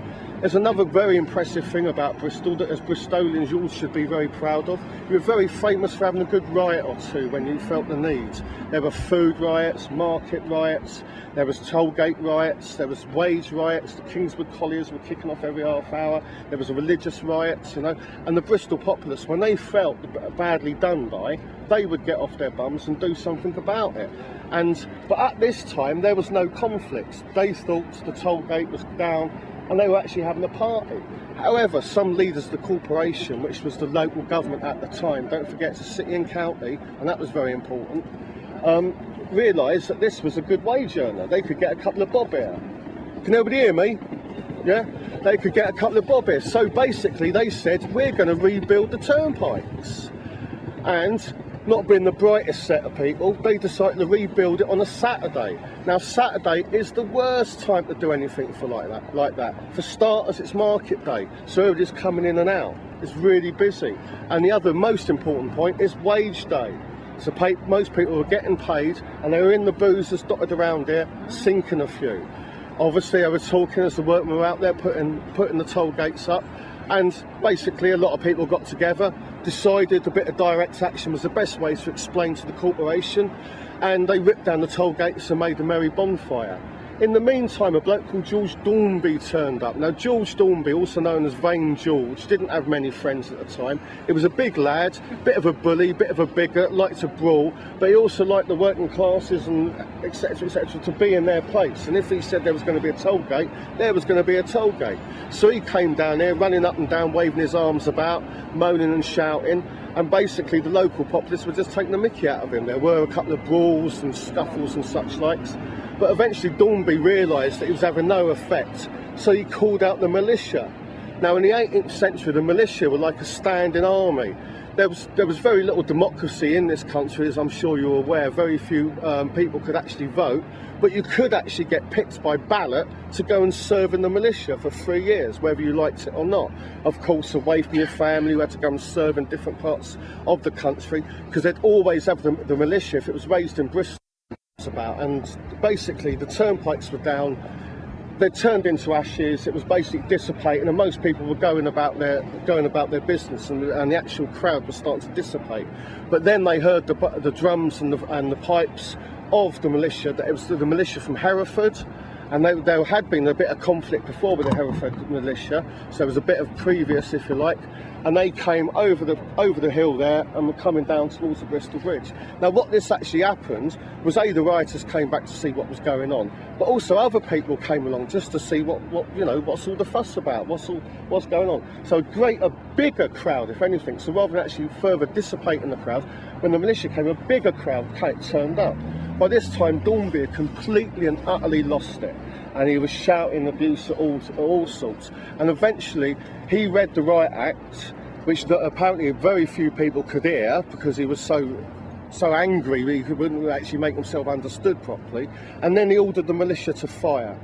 There's another very impressive thing about Bristol that as Bristolians you all should be very proud of. You were very famous for having a good riot or two when you felt the need. There were food riots, market riots, there was tollgate riots, there was wage riots, the Kingswood colliers were kicking off every half hour, there was a religious riots, you know, and the Bristol populace, when they felt badly done by, they would get off their bums and do something about it. But at this time there was no conflict. They thought the tollgate was down, and they were actually having a party. However, some leaders of the corporation, which was the local government at the time, don't forget it's a city and county, and that was very important, realised that this was a good wage earner. They could get a couple of bob here. Can everybody hear me? Yeah? They could get a couple of bob here. So basically they said, we're going to rebuild the turnpikes. And not being the brightest set of people, they decided to rebuild it on a Saturday. Now, Saturday is the worst time to do anything like that. For starters, it's market day, so everybody's coming in and out. It's really busy. And the other most important point is wage day. So most people were getting paid, and they were in the boozers dotted around here, sinking a few. Obviously, I was talking as the workmen were out there putting the toll gates up, and basically a lot of people got together, decided a bit of direct action was the best way to explain to the corporation, and they ripped down the toll gates and made a merry bonfire. In the meantime, a bloke called George Dornby turned up. Now, George Dornby, also known as Vain George, didn't have many friends at the time. He was a big lad, bit of a bully, bit of a bigot, liked to brawl, but he also liked the working classes and etc., to be in their place. And if he said there was going to be a toll gate, there was going to be a toll gate. So he came down here, running up and down, waving his arms about, moaning and shouting. and basically the local populace were just taking the mickey out of him. There were a couple of brawls and scuffles and such likes, but eventually Dornby realised that he was having no effect, so he called out the militia. Now in the 18th century the militia were like a standing army. There was very little democracy in this country, as I'm sure you're aware. Very few people could actually vote, but you could actually get picked by ballot to go and serve in the militia for 3 years, whether you liked it or not. Of course, away from your family, you had to go and serve in different parts of the country, because they'd always have the militia, if it was raised in Bristol, about. And basically the turnpikes were down, they turned into ashes. It was basically dissipating, and most people were going about their business, and the actual crowd was starting to dissipate. But then they heard the drums and the pipes of the militia. That it was the militia from Hereford, and there had been a bit of conflict before with the Hereford militia, so there was a bit of previous, if you like. And they came over the hill there and were coming down towards the Bristol Bridge. Now what this actually happened was the rioters came back to see what was going on, but also other people came along just to see what's all the fuss about, what's going on. So a bigger crowd, if anything. So rather than actually further dissipating the crowd, when the militia came, a bigger crowd turned up. By this time Dornby had completely and utterly lost it, and he was shouting abuse at all sorts. And eventually he read the Riot Act, which apparently very few people could hear because he was so angry he wouldn't actually make himself understood properly. And then he ordered the militia to fire.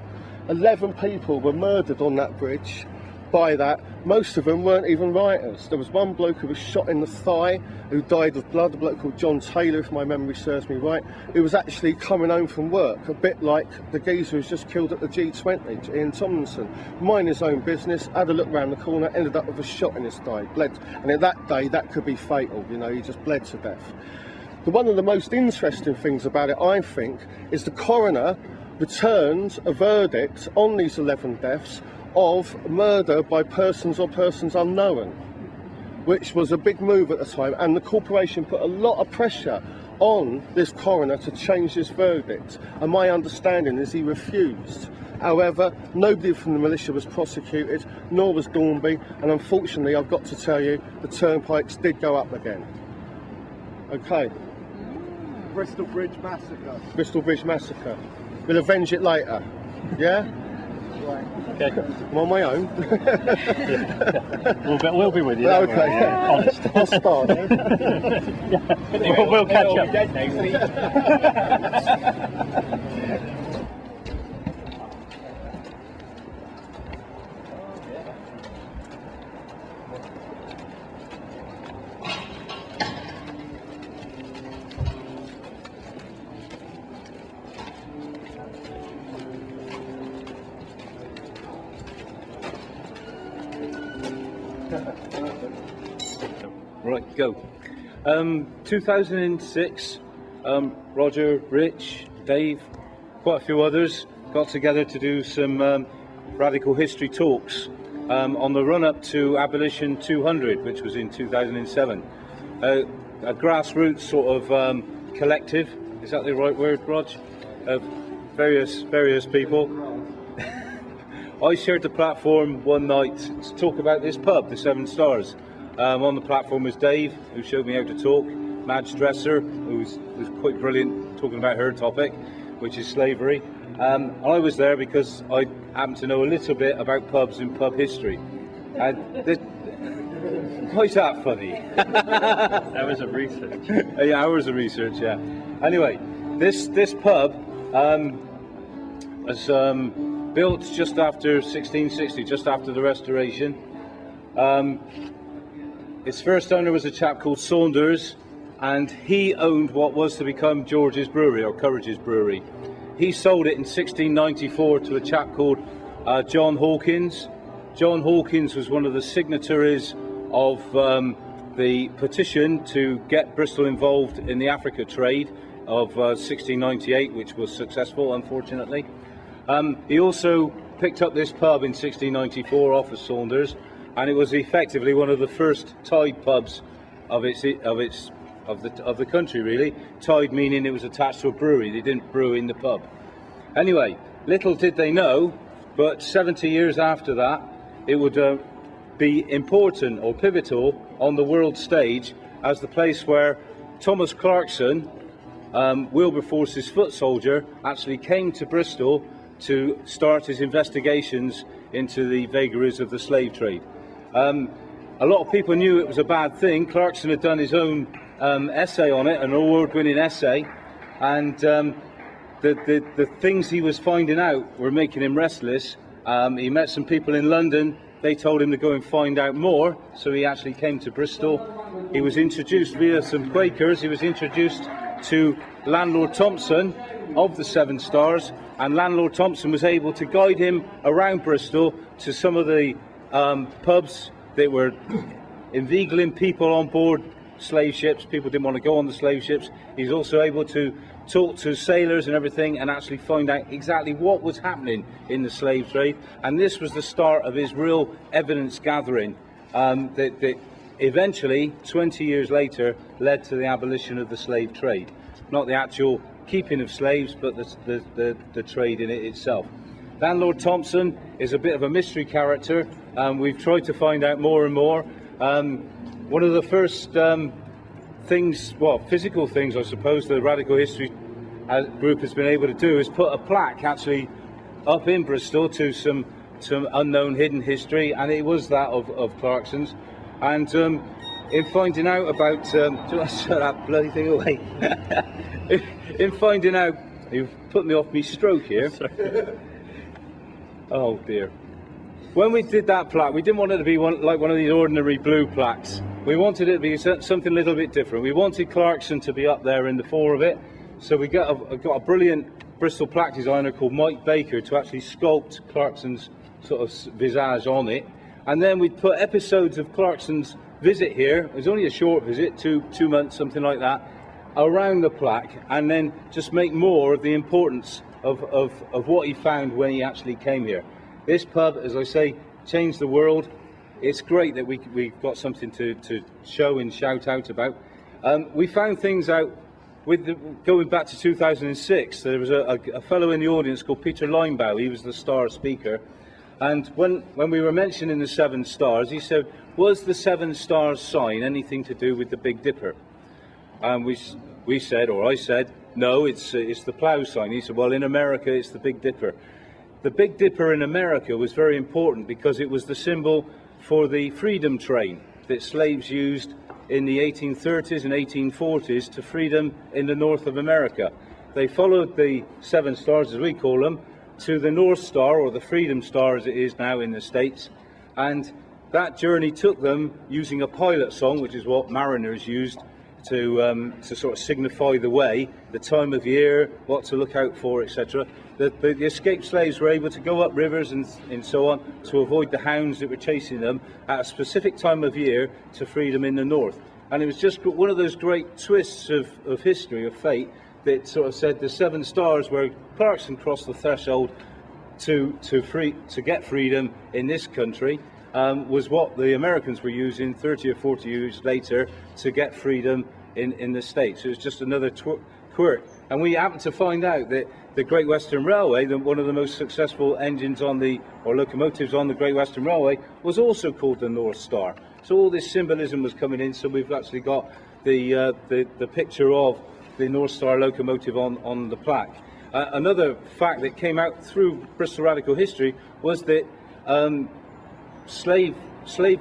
11 people were murdered on that bridge by that. Most of them weren't even rioters. There was one bloke who was shot in the thigh, who died of blood, a bloke called John Taylor, if my memory serves me right, who was actually coming home from work, a bit like the geezer who was just killed at the G20, Ian Tomlinson. Mind his own business, had a look round the corner, ended up with a shot in his thigh, bled. And in that day, that could be fatal, he just bled to death. But one of the most interesting things about it, I think, is the coroner returned a verdict on these 11 deaths of murder by persons or persons unknown, which was a big move at the time, and the corporation put a lot of pressure on this coroner to change this verdict, and my understanding is he refused. However, nobody from the militia was prosecuted, nor was Dornby, and unfortunately I've got to tell you, the turnpikes did go up again. Okay. Bristol Bridge Massacre. Bristol Bridge Massacre. We'll avenge it later. Yeah? Right. Okay. I'm on my own. We'll be with you. Okay. Yeah. Honest. I'll start. We'll catch up. Right, go. 2006, Roger, Rich, Dave, quite a few others got together to do some radical history talks on the run-up to Abolition 200, which was in 2007. A grassroots sort of collective, is that the right word, Rog? Of various people. I shared the platform one night to talk about this pub, the Seven Stars. On the platform was Dave, who showed me how to talk, Madge Dresser, who was quite brilliant talking about her topic, which is slavery. I was there because I happen to know a little bit about pubs and pub history. Why is that funny? Hours of research. Yeah, hours of research, yeah. Anyway, this pub was built just after 1660, just after the Restoration. Its first owner was a chap called Saunders, and he owned what was to become George's Brewery, or Courage's Brewery. He sold it in 1694 to a chap called John Hawkins. John Hawkins was one of the signatories of the petition to get Bristol involved in the Africa trade of 1698, which was successful, unfortunately. He also picked up this pub in 1694 off of Saunders, and it was effectively one of the first tied pubs of the country, really. Tied meaning it was attached to a brewery. They didn't brew in the pub. Anyway, little did they know, but 70 years after that, it would be important or pivotal on the world stage as the place where Thomas Clarkson, Wilberforce's foot soldier, actually came to Bristol to start his investigations into the vagaries of the slave trade. A lot of people knew it was a bad thing. Clarkson had done his own essay on it, an award-winning essay, and the things he was finding out were making him restless. He met some people in London. They told him to go and find out more, so he actually came to Bristol. He was introduced via some Quakers. He was introduced to Landlord Thompson of the Seven Stars, and Landlord Thompson was able to guide him around Bristol to some of the pubs that were inveigling people on board slave ships. People didn't want to go on the slave ships. He's also able to talk to sailors and everything and actually find out exactly what was happening in the slave trade. And this was the start of his real evidence gathering that eventually, 20 years later, led to the abolition of the slave trade. Not the actual keeping of slaves, but the trade in it itself. Landlord Thompson is a bit of a mystery character. We've tried to find out more and more. One of the first things, well, physical things, I suppose, the Radical History group has been able to do is put a plaque actually up in Bristol to some unknown hidden history, and it was that of Clarkson's. And in finding out about, do you want to shut that bloody thing away? In finding out, you've put me off me stroke here. Oh dear. When we did that plaque, we didn't want it to be like one of these ordinary blue plaques. We wanted it to be something a little bit different. We wanted Clarkson to be up there in the fore of it, so we got a brilliant Bristol plaque designer called Mike Baker to actually sculpt Clarkson's sort of visage on it. And then we'd put episodes of Clarkson's visit here, it was only a short visit, two months, something like that, around the plaque, and then just make more of the importance of what he found when he actually came here. This pub, as I say, changed the world. It's great that we've got something to show and shout out about. We found things out going back to 2006. There was a fellow in the audience called Peter Linebaugh. He was the star speaker. And when we were mentioning the Seven Stars, he said, was the Seven Stars sign anything to do with the Big Dipper? And we said, or I said, no, it's the plough sign. He said, well, in America, it's the Big Dipper. The Big Dipper in America was very important because it was the symbol for the freedom train that slaves used in the 1830s and 1840s to freedom in the north of America. They followed the Seven Stars, as we call them, to the North Star, or the Freedom Star as it is now in the States, and that journey took them using a pilot song, which is what mariners used to sort of signify the way, the time of year, what to look out for, etc. The escaped slaves were able to go up rivers and so on to avoid the hounds that were chasing them at a specific time of year to freedom in the north. And it was just one of those great twists of history, of fate, that sort of said the Seven Stars, where Clarkson crossed the threshold to get freedom in this country, was what the Americans were using 30 or 40 years later to get freedom in the States. It was just another quirk. And we happened to find out that the Great Western Railway, one of the most successful engines or locomotives on the Great Western Railway, was also called the North Star. So all this symbolism was coming in, so we've actually got the picture of the North Star locomotive on the plaque. Another fact that came out through Bristol Radical History was that slave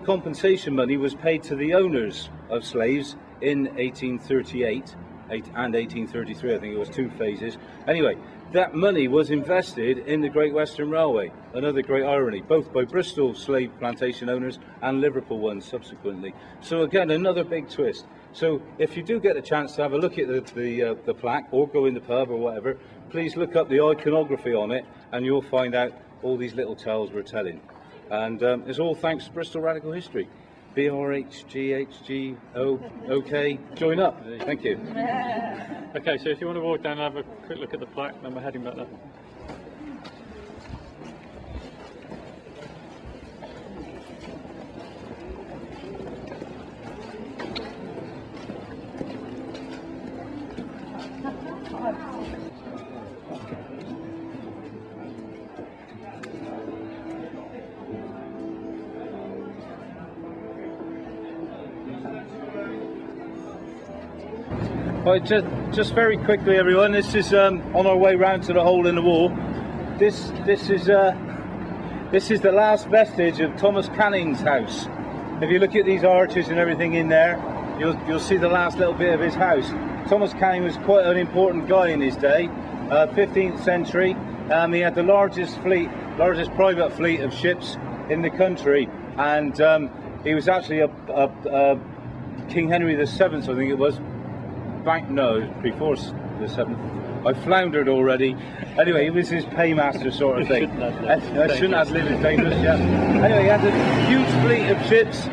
compensation money was paid to the owners of slaves in 1838 and 1833. I think it was 2 phases. Anyway, that money was invested in the Great Western Railway. Another great irony, both by Bristol slave plantation owners and Liverpool ones subsequently. So again, another big twist. So if you do get a chance to have a look at the plaque, or go in the pub or whatever, please look up the iconography on it, and you'll find out all these little tales we're telling. And it's all thanks to Bristol Radical History. BRHGHGO-OK. Join up. Thank you. Okay, so if you want to walk down and have a quick look at the plaque, then we're heading back there. Right, just very quickly, everyone. This is on our way round to the hole in the wall. This is the last vestige of Thomas Canning's house. If you look at these arches and everything in there, you'll see the last little bit of his house. Thomas Canning was quite an important guy in his day, 15th century. He had the largest private fleet of ships in the country, and he was actually a King Henry VII, I think it was. Before the 7th. I floundered already. Anyway, he was his paymaster sort of thing. I shouldn't have lived as dangerous, yeah. Anyway, he had a huge fleet of ships.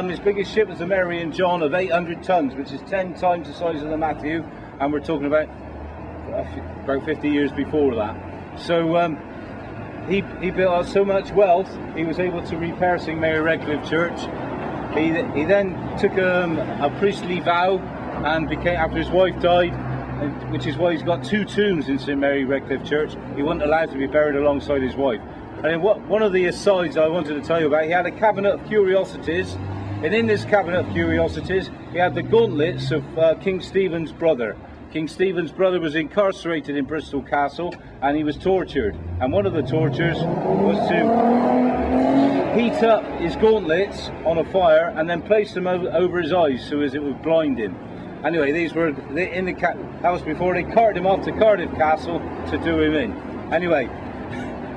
His biggest ship was the Mary and John of 800 tons, which is 10 times the size of the Matthew, and we're talking about 50 years before that. So he built up so much wealth, he was able to repair St Mary Redcliffe Church. He then took a priestly vow, and became, after his wife died, which is why he's got 2 tombs in St Mary Redcliffe Church. He wasn't allowed to be buried alongside his wife. And one of the asides I wanted to tell you about, he had a cabinet of curiosities, and in this cabinet of curiosities he had the gauntlets of King Stephen's brother. King Stephen's brother was incarcerated in Bristol Castle, and he was tortured, and one of the tortures was to heat up his gauntlets on a fire and then place them over his eyes so as it would blind him. Anyway, these were in the that was before they carted him off to Cardiff Castle to do him in. Anyway,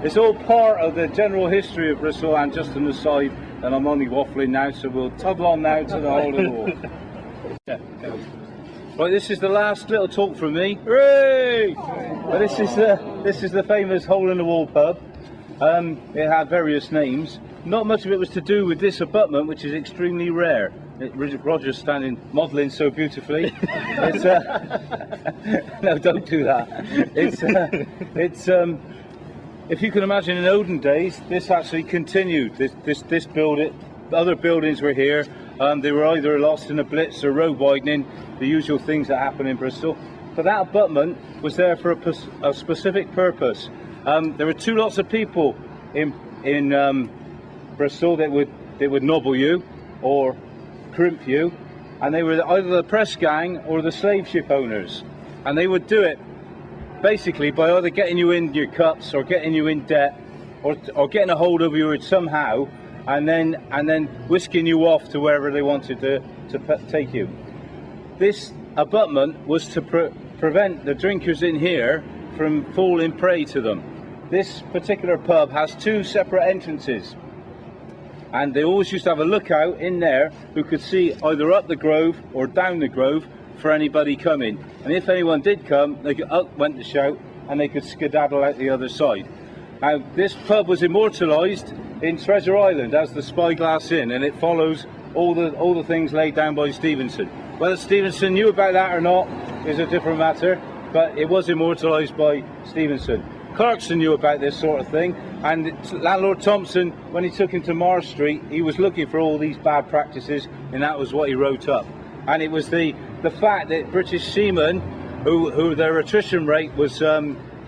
it's all part of the general history of Bristol, and just an aside, and I'm only waffling now, so we'll tug on now to the hole in the wall. Yeah. Right, this is the last little talk from me. Hooray! Well, this is the famous hole in the wall pub. It had various names. Not much of it was to do with this abutment, which is extremely rare. Roger's standing modelling so beautifully. No, don't do that. If you can imagine, in olden days, this actually continued. This building, other buildings were here. They were either lost in a blitz or road widening, the usual things that happen in Bristol. But that abutment was there for a specific purpose. There were 2 lots of people in Bristol that would nobble you or crimp you, and they were either the press gang or the slave ship owners, and they would do it basically by either getting you in your cups or getting you in debt or getting a hold of you somehow, and then whisking you off to wherever they wanted to take you. This abutment was to prevent the drinkers in here from falling prey to them. This particular pub has 2 separate entrances, and they always used to have a lookout in there who could see either up the Grove or down the Grove for anybody coming. And if anyone did come, they could up went the shout, and they could skedaddle out the other side. Now, this pub was immortalised in Treasure Island as the Spyglass Inn, and it follows all the things laid down by Stevenson. Whether Stevenson knew about that or not is a different matter, but it was immortalised by Stevenson. Clarkson knew about this sort of thing, and landlord Thompson, when he took him to Mars Street, he was looking for all these bad practices, and that was what he wrote up. And it was the fact that British seamen, who their attrition rate was,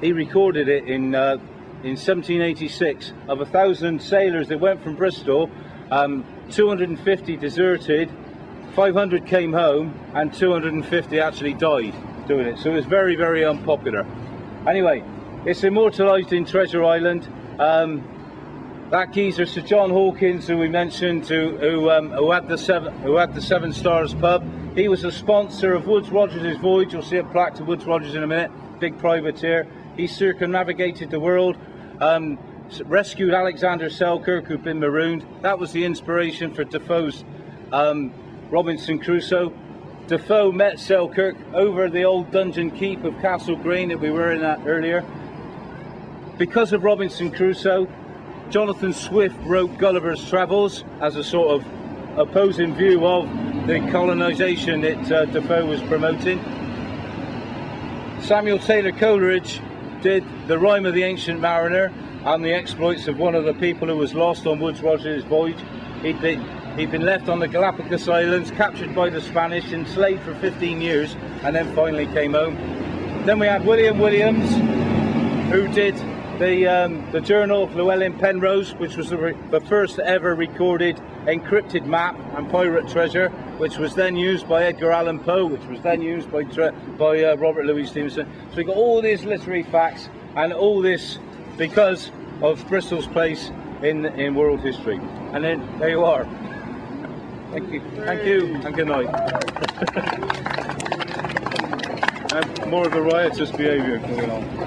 he recorded it in 1786, of 1,000 sailors that went from Bristol, 250 deserted, 500 came home, and 250 actually died doing it. So it was very, very unpopular. Anyway, it's immortalised in Treasure Island. That geezer, Sir John Hawkins, who we mentioned, who had the Seven Stars pub, he was a sponsor of Woodes Rogers' voyage. You'll see a plaque to Woodes Rogers in a minute. Big privateer. He circumnavigated the world, rescued Alexander Selkirk, who'd been marooned. That was the inspiration for Defoe's Robinson Crusoe. Defoe met Selkirk over the old dungeon keep of Castle Green that we were in at earlier. Because of Robinson Crusoe, Jonathan Swift wrote Gulliver's Travels as a sort of opposing view of the colonisation that Defoe was promoting. Samuel Taylor Coleridge did The Rime of the Ancient Mariner and the exploits of one of the people who was lost on Woodes Rogers' voyage. He'd been left on the Galapagos Islands, captured by the Spanish, enslaved for 15 years, and then finally came home. Then we had William Williams, who did the journal of Llewellyn Penrose, which was the first ever recorded encrypted map and pirate treasure, which was then used by Edgar Allan Poe, which was then used by Robert Louis Stevenson. So we got all these literary facts, and all this because of Bristol's place in world history. And then there you are. Thank you, and good night. And more of the riotous behaviour going on.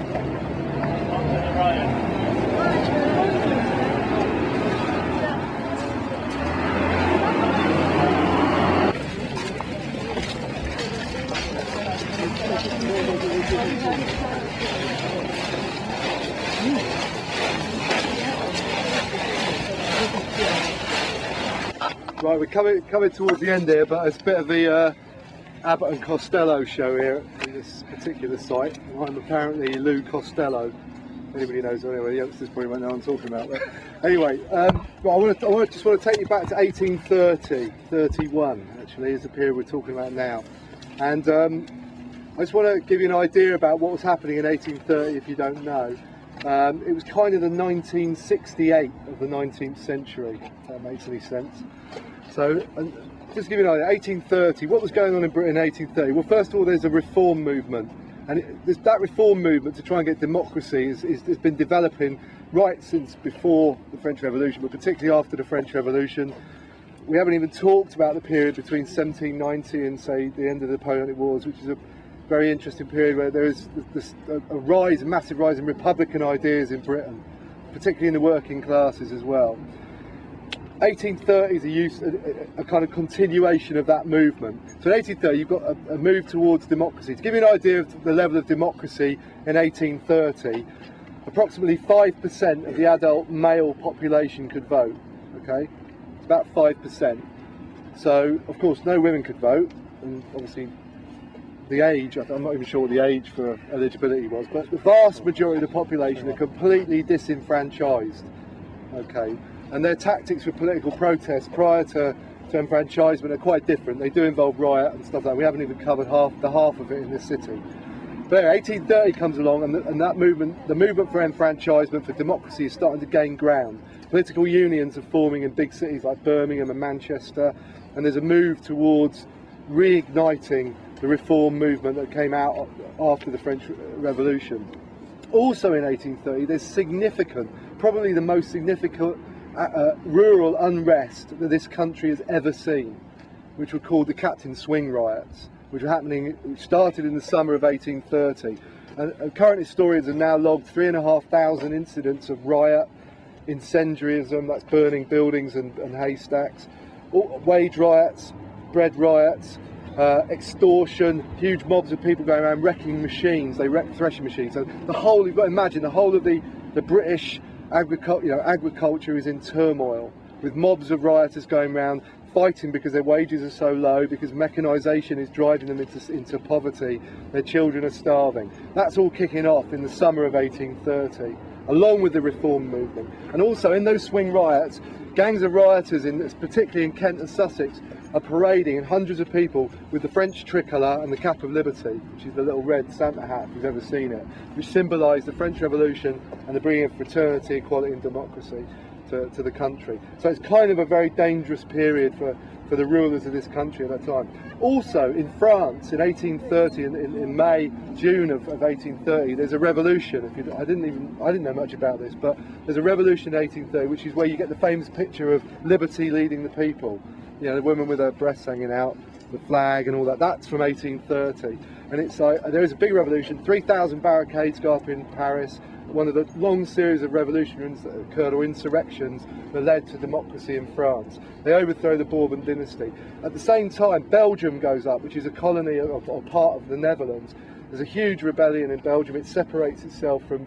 Right, we're coming towards the end here, but it's a bit of the Abbott and Costello show here at this particular site. I'm apparently Lou Costello. Anybody knows? Anyway, the youngsters probably won't know what I'm talking about. But anyway, I just want to take you back to 1830, 31 actually is the period we're talking about now. And I just want to give you an idea about what was happening in 1830 if you don't know. It was kind of the 1968 of the 19th century, if that makes any sense. So, just to give you an idea, 1830, what was going on in Britain in 1830? Well, first of all, there's a reform movement. And that reform movement to try and get democracy has been developing right since before the French Revolution, but particularly after the French Revolution. We haven't even talked about the period between 1790 and, say, the end of the Napoleonic Wars, which is a very interesting period where there is a massive rise in republican ideas in Britain, particularly in the working classes as well. 1830 is a kind of continuation of that movement. So in 1830 you've got a move towards democracy. To give you an idea of the level of democracy in 1830, approximately 5% of the adult male population could vote. Okay, it's about 5%. So of course no women could vote, and obviously the age, I'm not even sure what the age for eligibility was, but the vast majority of the population are completely disenfranchised. Okay. And their tactics for political protest prior to enfranchisement are quite different. They do involve riot and stuff like that. We haven't even covered half of it in this city. But anyway, 1830 comes along, and that movement, the movement for enfranchisement, for democracy, is starting to gain ground. Political unions are forming in big cities like Birmingham and Manchester, and there's a move towards reigniting the reform movement that came out after the French Revolution. Also in 1830, there's significant, probably the most significant rural unrest that this country has ever seen, which were called the Captain Swing riots, which started in the summer of 1830. And current historians have now logged 3,500 incidents of riot, incendiarism, that's burning buildings and haystacks, wage riots, bread riots, extortion, huge mobs of people going around wrecking machines. They wreck threshing machines. So the whole, you've got to imagine, the whole of the British agriculture is in turmoil, with mobs of rioters going around fighting because their wages are so low, because mechanisation is driving them into poverty. Their children are starving. That's all kicking off in the summer of 1830, along with the reform movement. And also in those swing riots, gangs of rioters, particularly in Kent and Sussex, are parading, and hundreds of people with the French tricolour and the cap of liberty, which is the little red Santa hat, if you've ever seen it, which symbolise the French Revolution and the bringing of fraternity, equality and democracy to the country. So it's kind of a very dangerous period for the rulers of this country at that time. Also in France in 1830, in May, June of 1830, there's a revolution. I didn't know much about this, but there's a revolution in 1830, which is where you get the famous picture of liberty leading the people. You know, the woman with her breasts hanging out, the flag and all that. That's from 1830. And it's like, there is a big revolution. 3,000 barricades go up in Paris. One of the long series of revolutions that occurred, or insurrections, that led to democracy in France. They overthrow the Bourbon dynasty. At the same time, Belgium goes up, which is a colony or part of the Netherlands. There's a huge rebellion in Belgium. It separates itself from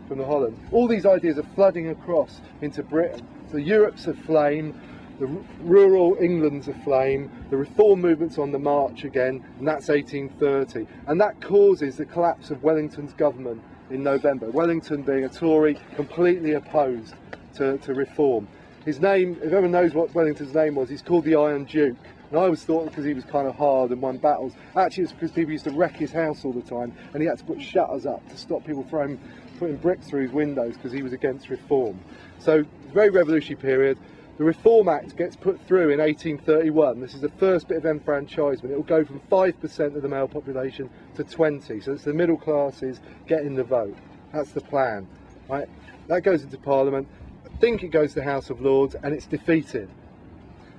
the Holland. All these ideas are flooding across into Britain. So Europe's aflame. The rural England's aflame, the reform movement's on the march again, and that's 1830. And that causes the collapse of Wellington's government in November. Wellington, being a Tory, completely opposed to reform. His name, if everyone knows what Wellington's name was, he's called the Iron Duke. And I always thought because he was kind of hard and won battles. Actually, it's because people used to wreck his house all the time, and he had to put shutters up to stop people from putting bricks through his windows because he was against reform. So, very revolutionary period. The Reform Act gets put through in 1831. This is the first bit of enfranchisement. It will go from 5% of the male population to 20%. So it's the middle classes getting the vote. That's the plan. Right? That goes into Parliament. I think it goes to the House of Lords, and it's defeated.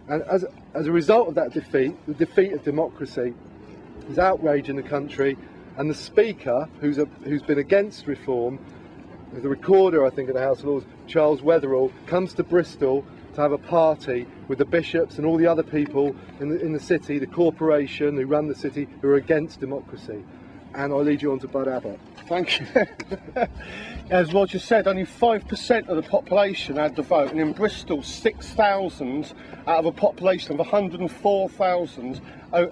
And as a result of that defeat, the defeat of democracy, there's outrage in the country, and the Speaker, who's been against reform, the recorder, I think, of the House of Lords, Charles Wetherell, comes to Bristol to have a party with the bishops and all the other people in the city, the corporation who run the city, who are against democracy. And I'll lead you on to Bud Abbott. Thank you. As Roger said, only 5% of the population had the vote, and in Bristol, 6,000 out of a population of 104,000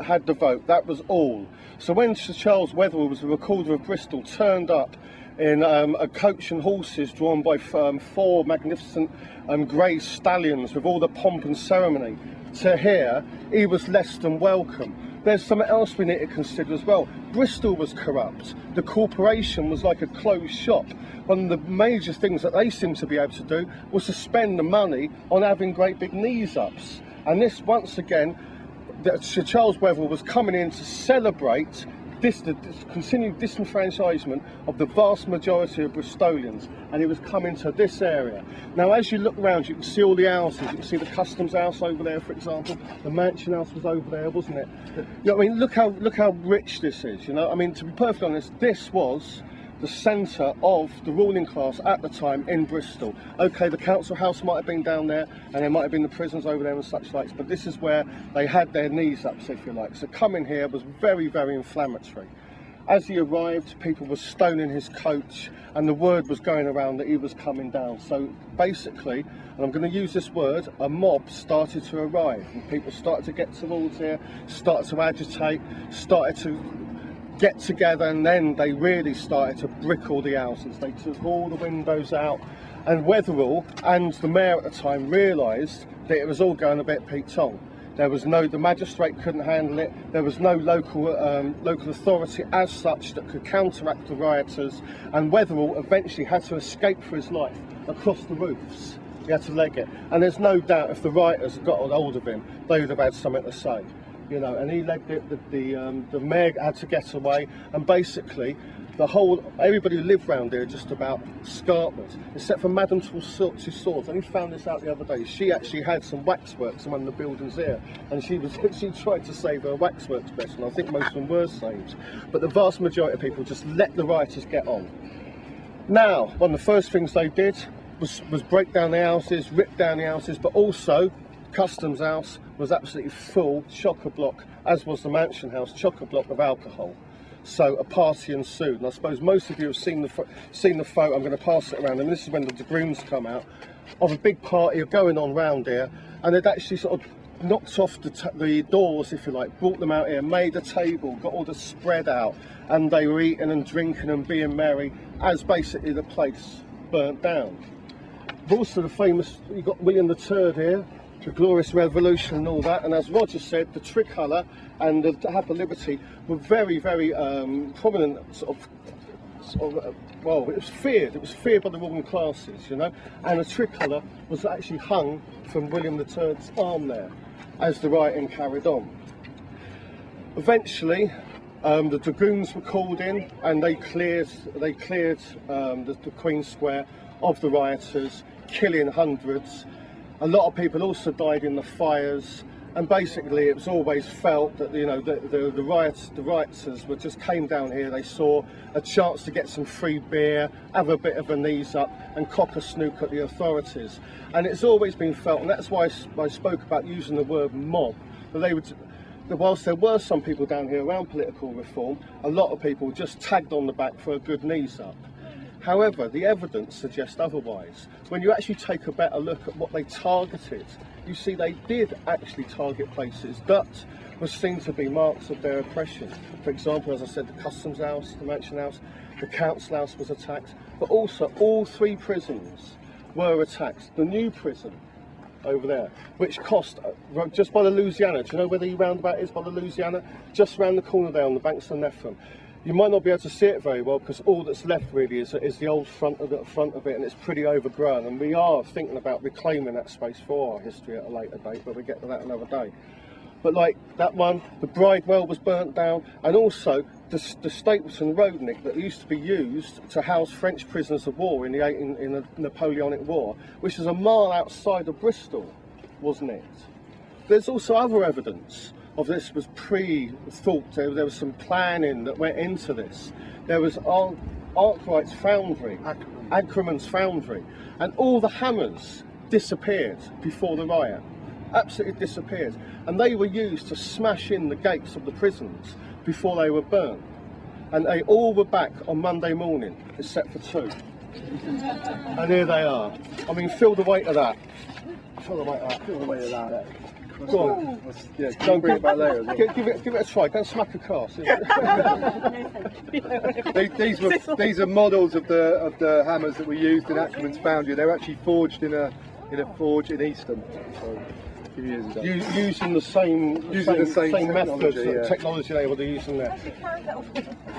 had the vote. That was all. So when Sir Charles Wetherell was the recorder of Bristol, turned up in a coach and horses drawn by 4 magnificent grey stallions with all the pomp and ceremony to here, he was less than welcome. There's something else we need to consider as well. Bristol was corrupt. The corporation was like a closed shop. One of the major things that they seemed to be able to do was to spend the money on having great big knees-ups. And this, once again, Sir Charles Wetherell was coming in to celebrate the continued disenfranchisement of the vast majority of Bristolians, and it was coming to this area. Now, as you look around, you can see all the houses. You can see the Customs House over there, for example. The Mansion House was over there, wasn't it? You know, I mean, look how rich this is. You know, I mean, to be perfectly honest, this was the centre of the ruling class at the time in Bristol. Okay, the council house might have been down there, and there might have been the prisons over there and such like, but this is where they had their knees up, if you like. So coming here was very, very inflammatory. As he arrived, people were stoning his coach, and the word was going around that he was coming down. So basically, and I'm going to use this word, a mob started to arrive, and people started to get towards here, started to agitate, started to get together, and then they really started to brick all the houses. They took all the windows out, and Wetherell and the mayor at the time realised that it was all going a bit Pete-tong. There was the magistrate couldn't handle it. There was no local authority as such that could counteract the rioters, and Wetherell eventually had to escape for his life across the roofs. He had to leg it, and there's no doubt if the rioters had got hold of him, they would have had something to say. You know, and he legged it. The mayor had to get away, and basically everybody who lived round here just about scarpered, except for Madame Tussauds. And he found this out the other day. She actually had some waxworks in one of the buildings here, and she tried to save her waxworks best, and I think most of them were saved. But the vast majority of people just let the rioters get on. Now, one of the first things they did was break down the houses, rip down the houses, but also Customs House was absolutely full, chock-a-block, as was the Mansion House, chock-a-block of alcohol. So a party ensued, and I suppose most of you have seen the photo. I'm going to pass it around, and this is when the grooms come out, of a big party going on round here, and they'd actually sort of knocked off the doors, if you like, brought them out here, made a table, got all the spread out, and they were eating and drinking and being merry as basically the place burnt down. Also the famous, you've got William III here, the Glorious Revolution and all that, and as Roger said, the tricolour and the Apple Liberty were very, very prominent well, it was feared by the ruling classes, you know, and the tricolour was actually hung from William III's arm there as the rioting carried on. Eventually, the dragoons were called in, and they cleared the Queen Square of the rioters, killing hundreds. A lot of people also died in the fires, and basically it was always felt that, you know, the rioters just came down here. They saw a chance to get some free beer, have a bit of a knees up, and cock a snook at the authorities. And it's always been felt, and that's why I spoke about using the word mob. That whilst there were some people down here around political reform, a lot of people just tagged on the back for a good knees up. However, the evidence suggests otherwise. When you actually take a better look at what they targeted, you see they did actually target places that were seen to be marks of their oppression. For example, as I said, the Customs House, the Mansion House, the Council House was attacked, but also all 3 prisons were attacked. The new prison over there, which cost, just by the Louisiana, do you know where the roundabout is by the Louisiana? Just round the corner there on the banks of the Nephron. You might not be able to see it very well because all that's left really is the old front of it, and it's pretty overgrown, and we are thinking about reclaiming that space for our history at a later date, but we'll get to that another day. But like that one, the Bridewell was burnt down, and also the Stapleton Road, Nick, that used to be used to house French prisoners of war in the Napoleonic War, which is a mile outside of Bristol, wasn't it? There's also other evidence of this was pre-thought. There was some planning that went into this. There was Arkwright's foundry, Ackerman's foundry, and all the hammers disappeared before the riot. Absolutely disappeared, and they were used to smash in the gates of the prisons before they were burnt, and they all were back on Monday morning except for 2, and here they are. I mean, feel the weight of that. Feel the weight of that. Feel the weight of that. Go on. Yeah, don't bring it back later. Give it a try. Don't smack a car. These are models of the hammers that were used in Ackerman's foundry. They were actually forged in a forge in Easton. So, using the same methods, technology they were using there.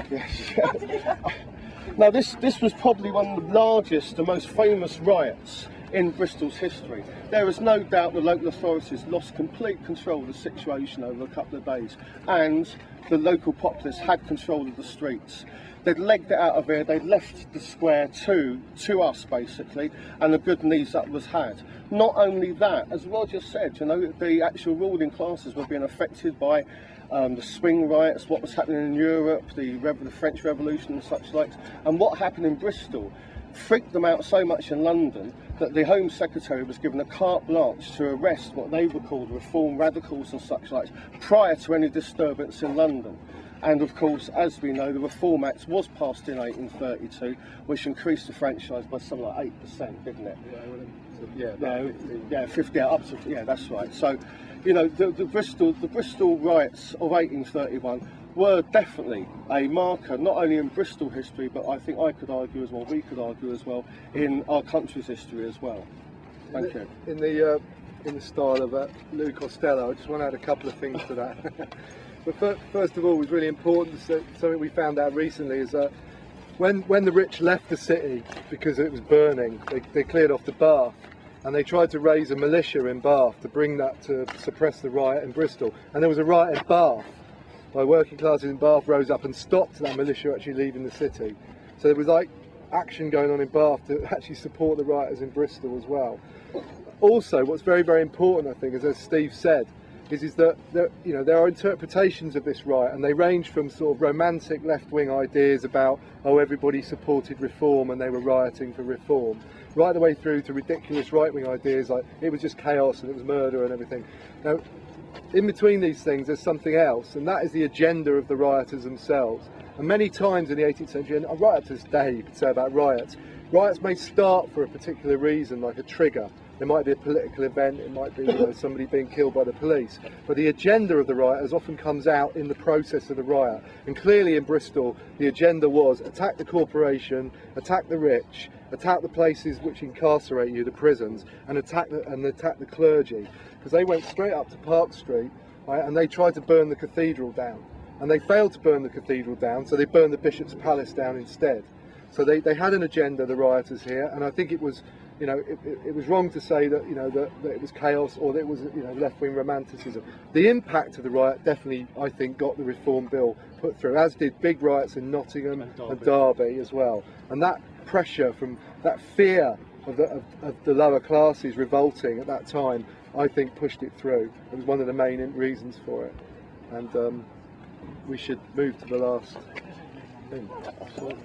Yes. Now this was probably one of the largest, the most famous riots in Bristol's history. There is no doubt the local authorities lost complete control of the situation over a couple of days, and the local populace had control of the streets. They'd legged it out of here, they'd left the square to us basically, and the good news that was had. Not only that, as Roger said, you know, the actual ruling classes were being affected by the swing riots, what was happening in Europe, the French Revolution and such like, and what happened in Bristol freaked them out so much in London that the Home Secretary was given a carte blanche to arrest what they were called reform radicals and such like prior to any disturbance in London. And of course, as we know, the Reform Act was passed in 1832, which increased the franchise by something like 8%, didn't it? Yeah, 50, up to, yeah, that's right. So, you know, the Bristol riots of 1831 were definitely a marker, not only in Bristol history, but I think I could argue as well, we could argue as well, in our country's history as well. Thank you. In the style of Lou Costello, I just want to add a couple of things to that. But first of all, it was really important, something we found out recently is that when the rich left the city because it was burning, they cleared off the Bath, and they tried to raise a militia in Bath to bring that to suppress the riot in Bristol. And there was a riot in Bath. By working classes in Bath rose up and stopped that militia actually leaving the city. So there was like action going on in Bath to actually support the rioters in Bristol as well. Also, what's very, very important, I think, is as Steve said, is that there are interpretations of this riot, and they range from sort of romantic left-wing ideas about, oh, everybody supported reform and they were rioting for reform, right the way through to ridiculous right-wing ideas like it was just chaos and it was murder and everything. Now, in between these things there's something else, and that is the agenda of the rioters themselves. And many times in the 18th century, and right up to this day you could say about riots may start for a particular reason, like a trigger. There might be a political event, it might be somebody being killed by the police, but the agenda of the rioters often comes out in the process of the riot. And clearly in Bristol the agenda was attack the corporation, attack the rich, attack the places which incarcerate you, the prisons, and attack the clergy, because they went straight up to Park Street, right, and they tried to burn the cathedral down, and they failed to burn the cathedral down, so they burned the Bishop's Palace down instead. So they had an agenda, the rioters here, and I think it was, it was wrong to say that, that it was chaos or that it was, left-wing romanticism. The impact of the riot definitely, I think, got the Reform Bill put through, as did big riots in Nottingham and Derby as well. And that pressure from that fear of the lower classes revolting at that time, I think, pushed it through. It was one of the main reasons for it. And we should move to the last thing. Absolutely.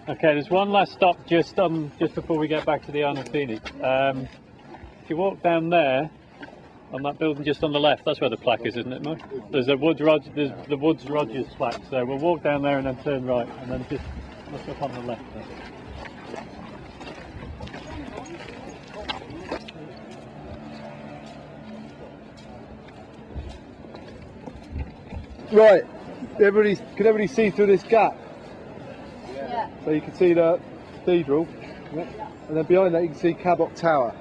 Okay, there's one last stop just before we get back to the Arnolfini. If you walk down there, on that building just on the left, that's where the plaque is, isn't it, Mike? There's the Woods Rogers plaque. So we'll walk down there and then turn right, and then just look up on the left there. Right, can everybody see through this gap? Yeah. So you can see the cathedral, and then behind that you can see Cabot Tower,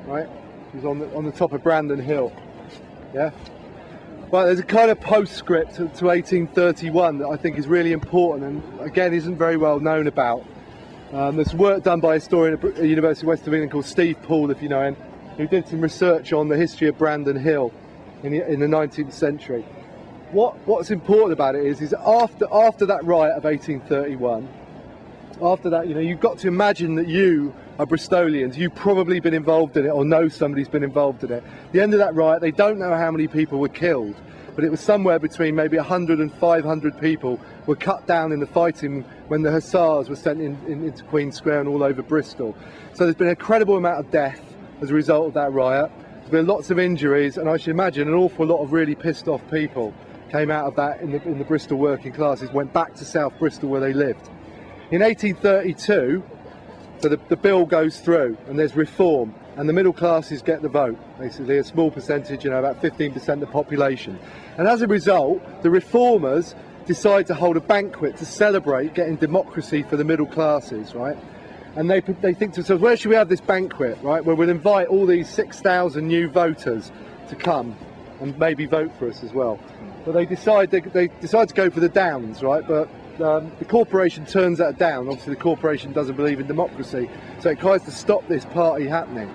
right? It was on the top of Brandon Hill. Yeah. Well, there's a kind of postscript to 1831 that I think is really important and again isn't very well known about. There's work done by a historian at the University of West of England called Steve Poole, if you know him, who did some research on the history of Brandon Hill in the 19th century. What's important about it is after that riot of 1831, after that, you've got to imagine that you are Bristolians, you've probably been involved in it or know somebody's been involved in it. At the end of that riot, they don't know how many people were killed, but it was somewhere between maybe 100 and 500 people were cut down in the fighting when the Hussars were sent into Queen Square and all over Bristol. So there's been an incredible amount of death as a result of that riot. There's been lots of injuries, and I should imagine an awful lot of really pissed off people came out of that in the Bristol working classes, went back to South Bristol where they lived. In 1832, so the bill goes through and there's reform and the middle classes get the vote, basically a small percentage, about 15% of the population. And as a result, the reformers decide to hold a banquet to celebrate getting democracy for the middle classes, right? And they think to themselves, where should we have this banquet, right? Where we'll invite all these 6,000 new voters to come and maybe vote for us as well. But they decide to go for the Downs, right? But the corporation turns that down. Obviously the corporation doesn't believe in democracy, so it tries to stop this party happening.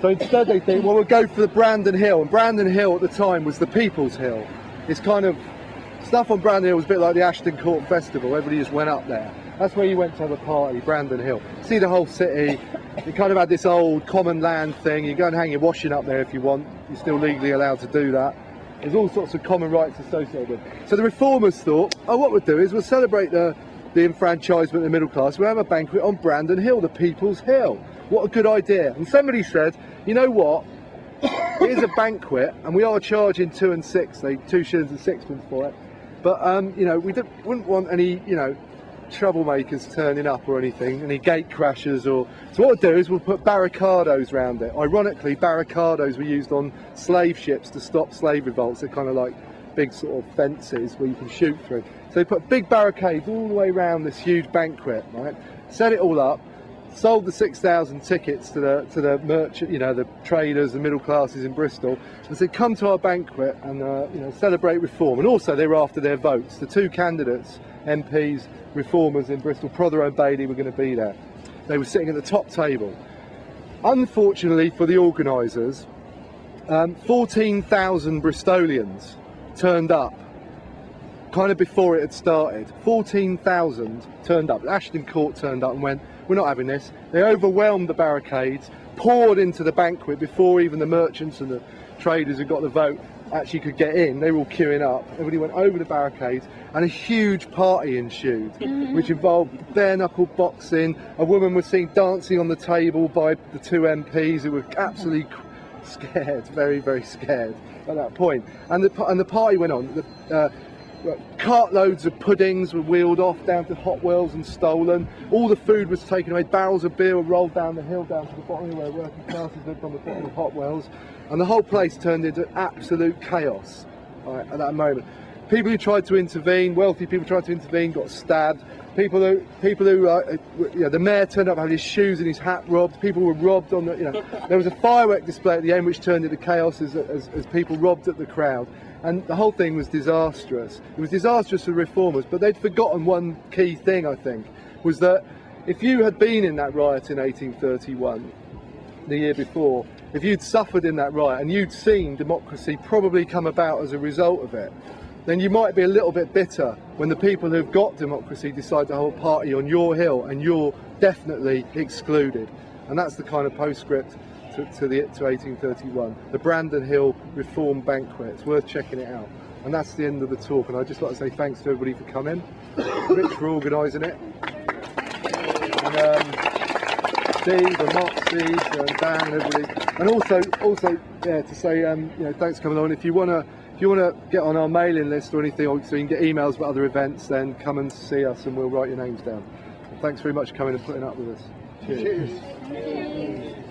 So instead they think, well, we'll go for the Brandon Hill, and Brandon Hill at the time was the People's Hill. It's kind of, stuff on Brandon Hill was a bit like the Ashton Court Festival, everybody just went up there. That's where you went to have a party, Brandon Hill. See the whole city, you kind of had this old common land thing, you go and hang your washing up there if you want, you're still legally allowed to do that. There's all sorts of common rights associated with it. So the reformers thought, oh, what we'll do is we'll celebrate the enfranchisement of the middle class. We'll have a banquet on Brandon Hill, the People's Hill. What a good idea. And somebody said, you know what, here's a banquet, and we are charging 2 and 6, 2 shillings and sixpence for it. But, we wouldn't want any, troublemakers turning up or anything, any gate crashers or... So what we'll do is we'll put barricados around it. Ironically, barricados were used on slave ships to stop slave revolts. They're kind of like big sort of fences where you can shoot through. So they put big barricades all the way around this huge banquet, right? Set it all up, sold the 6,000 tickets to the merchant, the traders, the middle classes in Bristol, and said, come to our banquet and celebrate reform. And also they were after their votes. The 2 candidates, MPs, reformers in Bristol, Prothero and Bailey, were going to be there. They were sitting at the top table. Unfortunately for the organisers, 14,000 Bristolians turned up kind of before it had started. 14,000 turned up. Ashton Court turned up and went, we're not having this. They overwhelmed the barricades, poured into the banquet before even the merchants and the traders who got the vote actually could get in. They were all queuing up. Everybody went over the barricades and a huge party ensued, which involved bare knuckle boxing. A woman was seen dancing on the table by the 2 MPs who were absolutely scared, very, very scared at that point. And the party went on. Cartloads of puddings were wheeled off down to Hot Wells and stolen. All the food was taken away. Barrels of beer were rolled down the hill down to the bottom where working classes lived on the bottom of Hot Wells. And the whole place turned into absolute chaos at that moment. People who tried to intervene, wealthy people tried to intervene, got stabbed. People who the mayor turned up, had his shoes and his hat robbed. People were robbed on the, There was a firework display at the end which turned into chaos as people robbed at the crowd. And the whole thing was disastrous. It was disastrous for the reformers, but they'd forgotten one key thing, I think, was that if you had been in that riot in 1831, the year before, if you'd suffered in that riot and you'd seen democracy probably come about as a result of it, then you might be a little bit bitter when the people who've got democracy decide to hold a party on your hill and you're definitely excluded. And that's the kind of postscript to 1831, the Brandon Hill Reform Banquet. It's worth checking it out. And that's the end of the talk, and I'd just like to say thanks to everybody for coming, Rich for organising it, and Steve and Mark, Steve and Dan and everybody, and also to say thanks for coming on. If you want to get on our mailing list or anything, or so you can get emails about other events, then come and see us and we'll write your names down. And thanks very much for coming and putting up with us. Cheers. Cheers.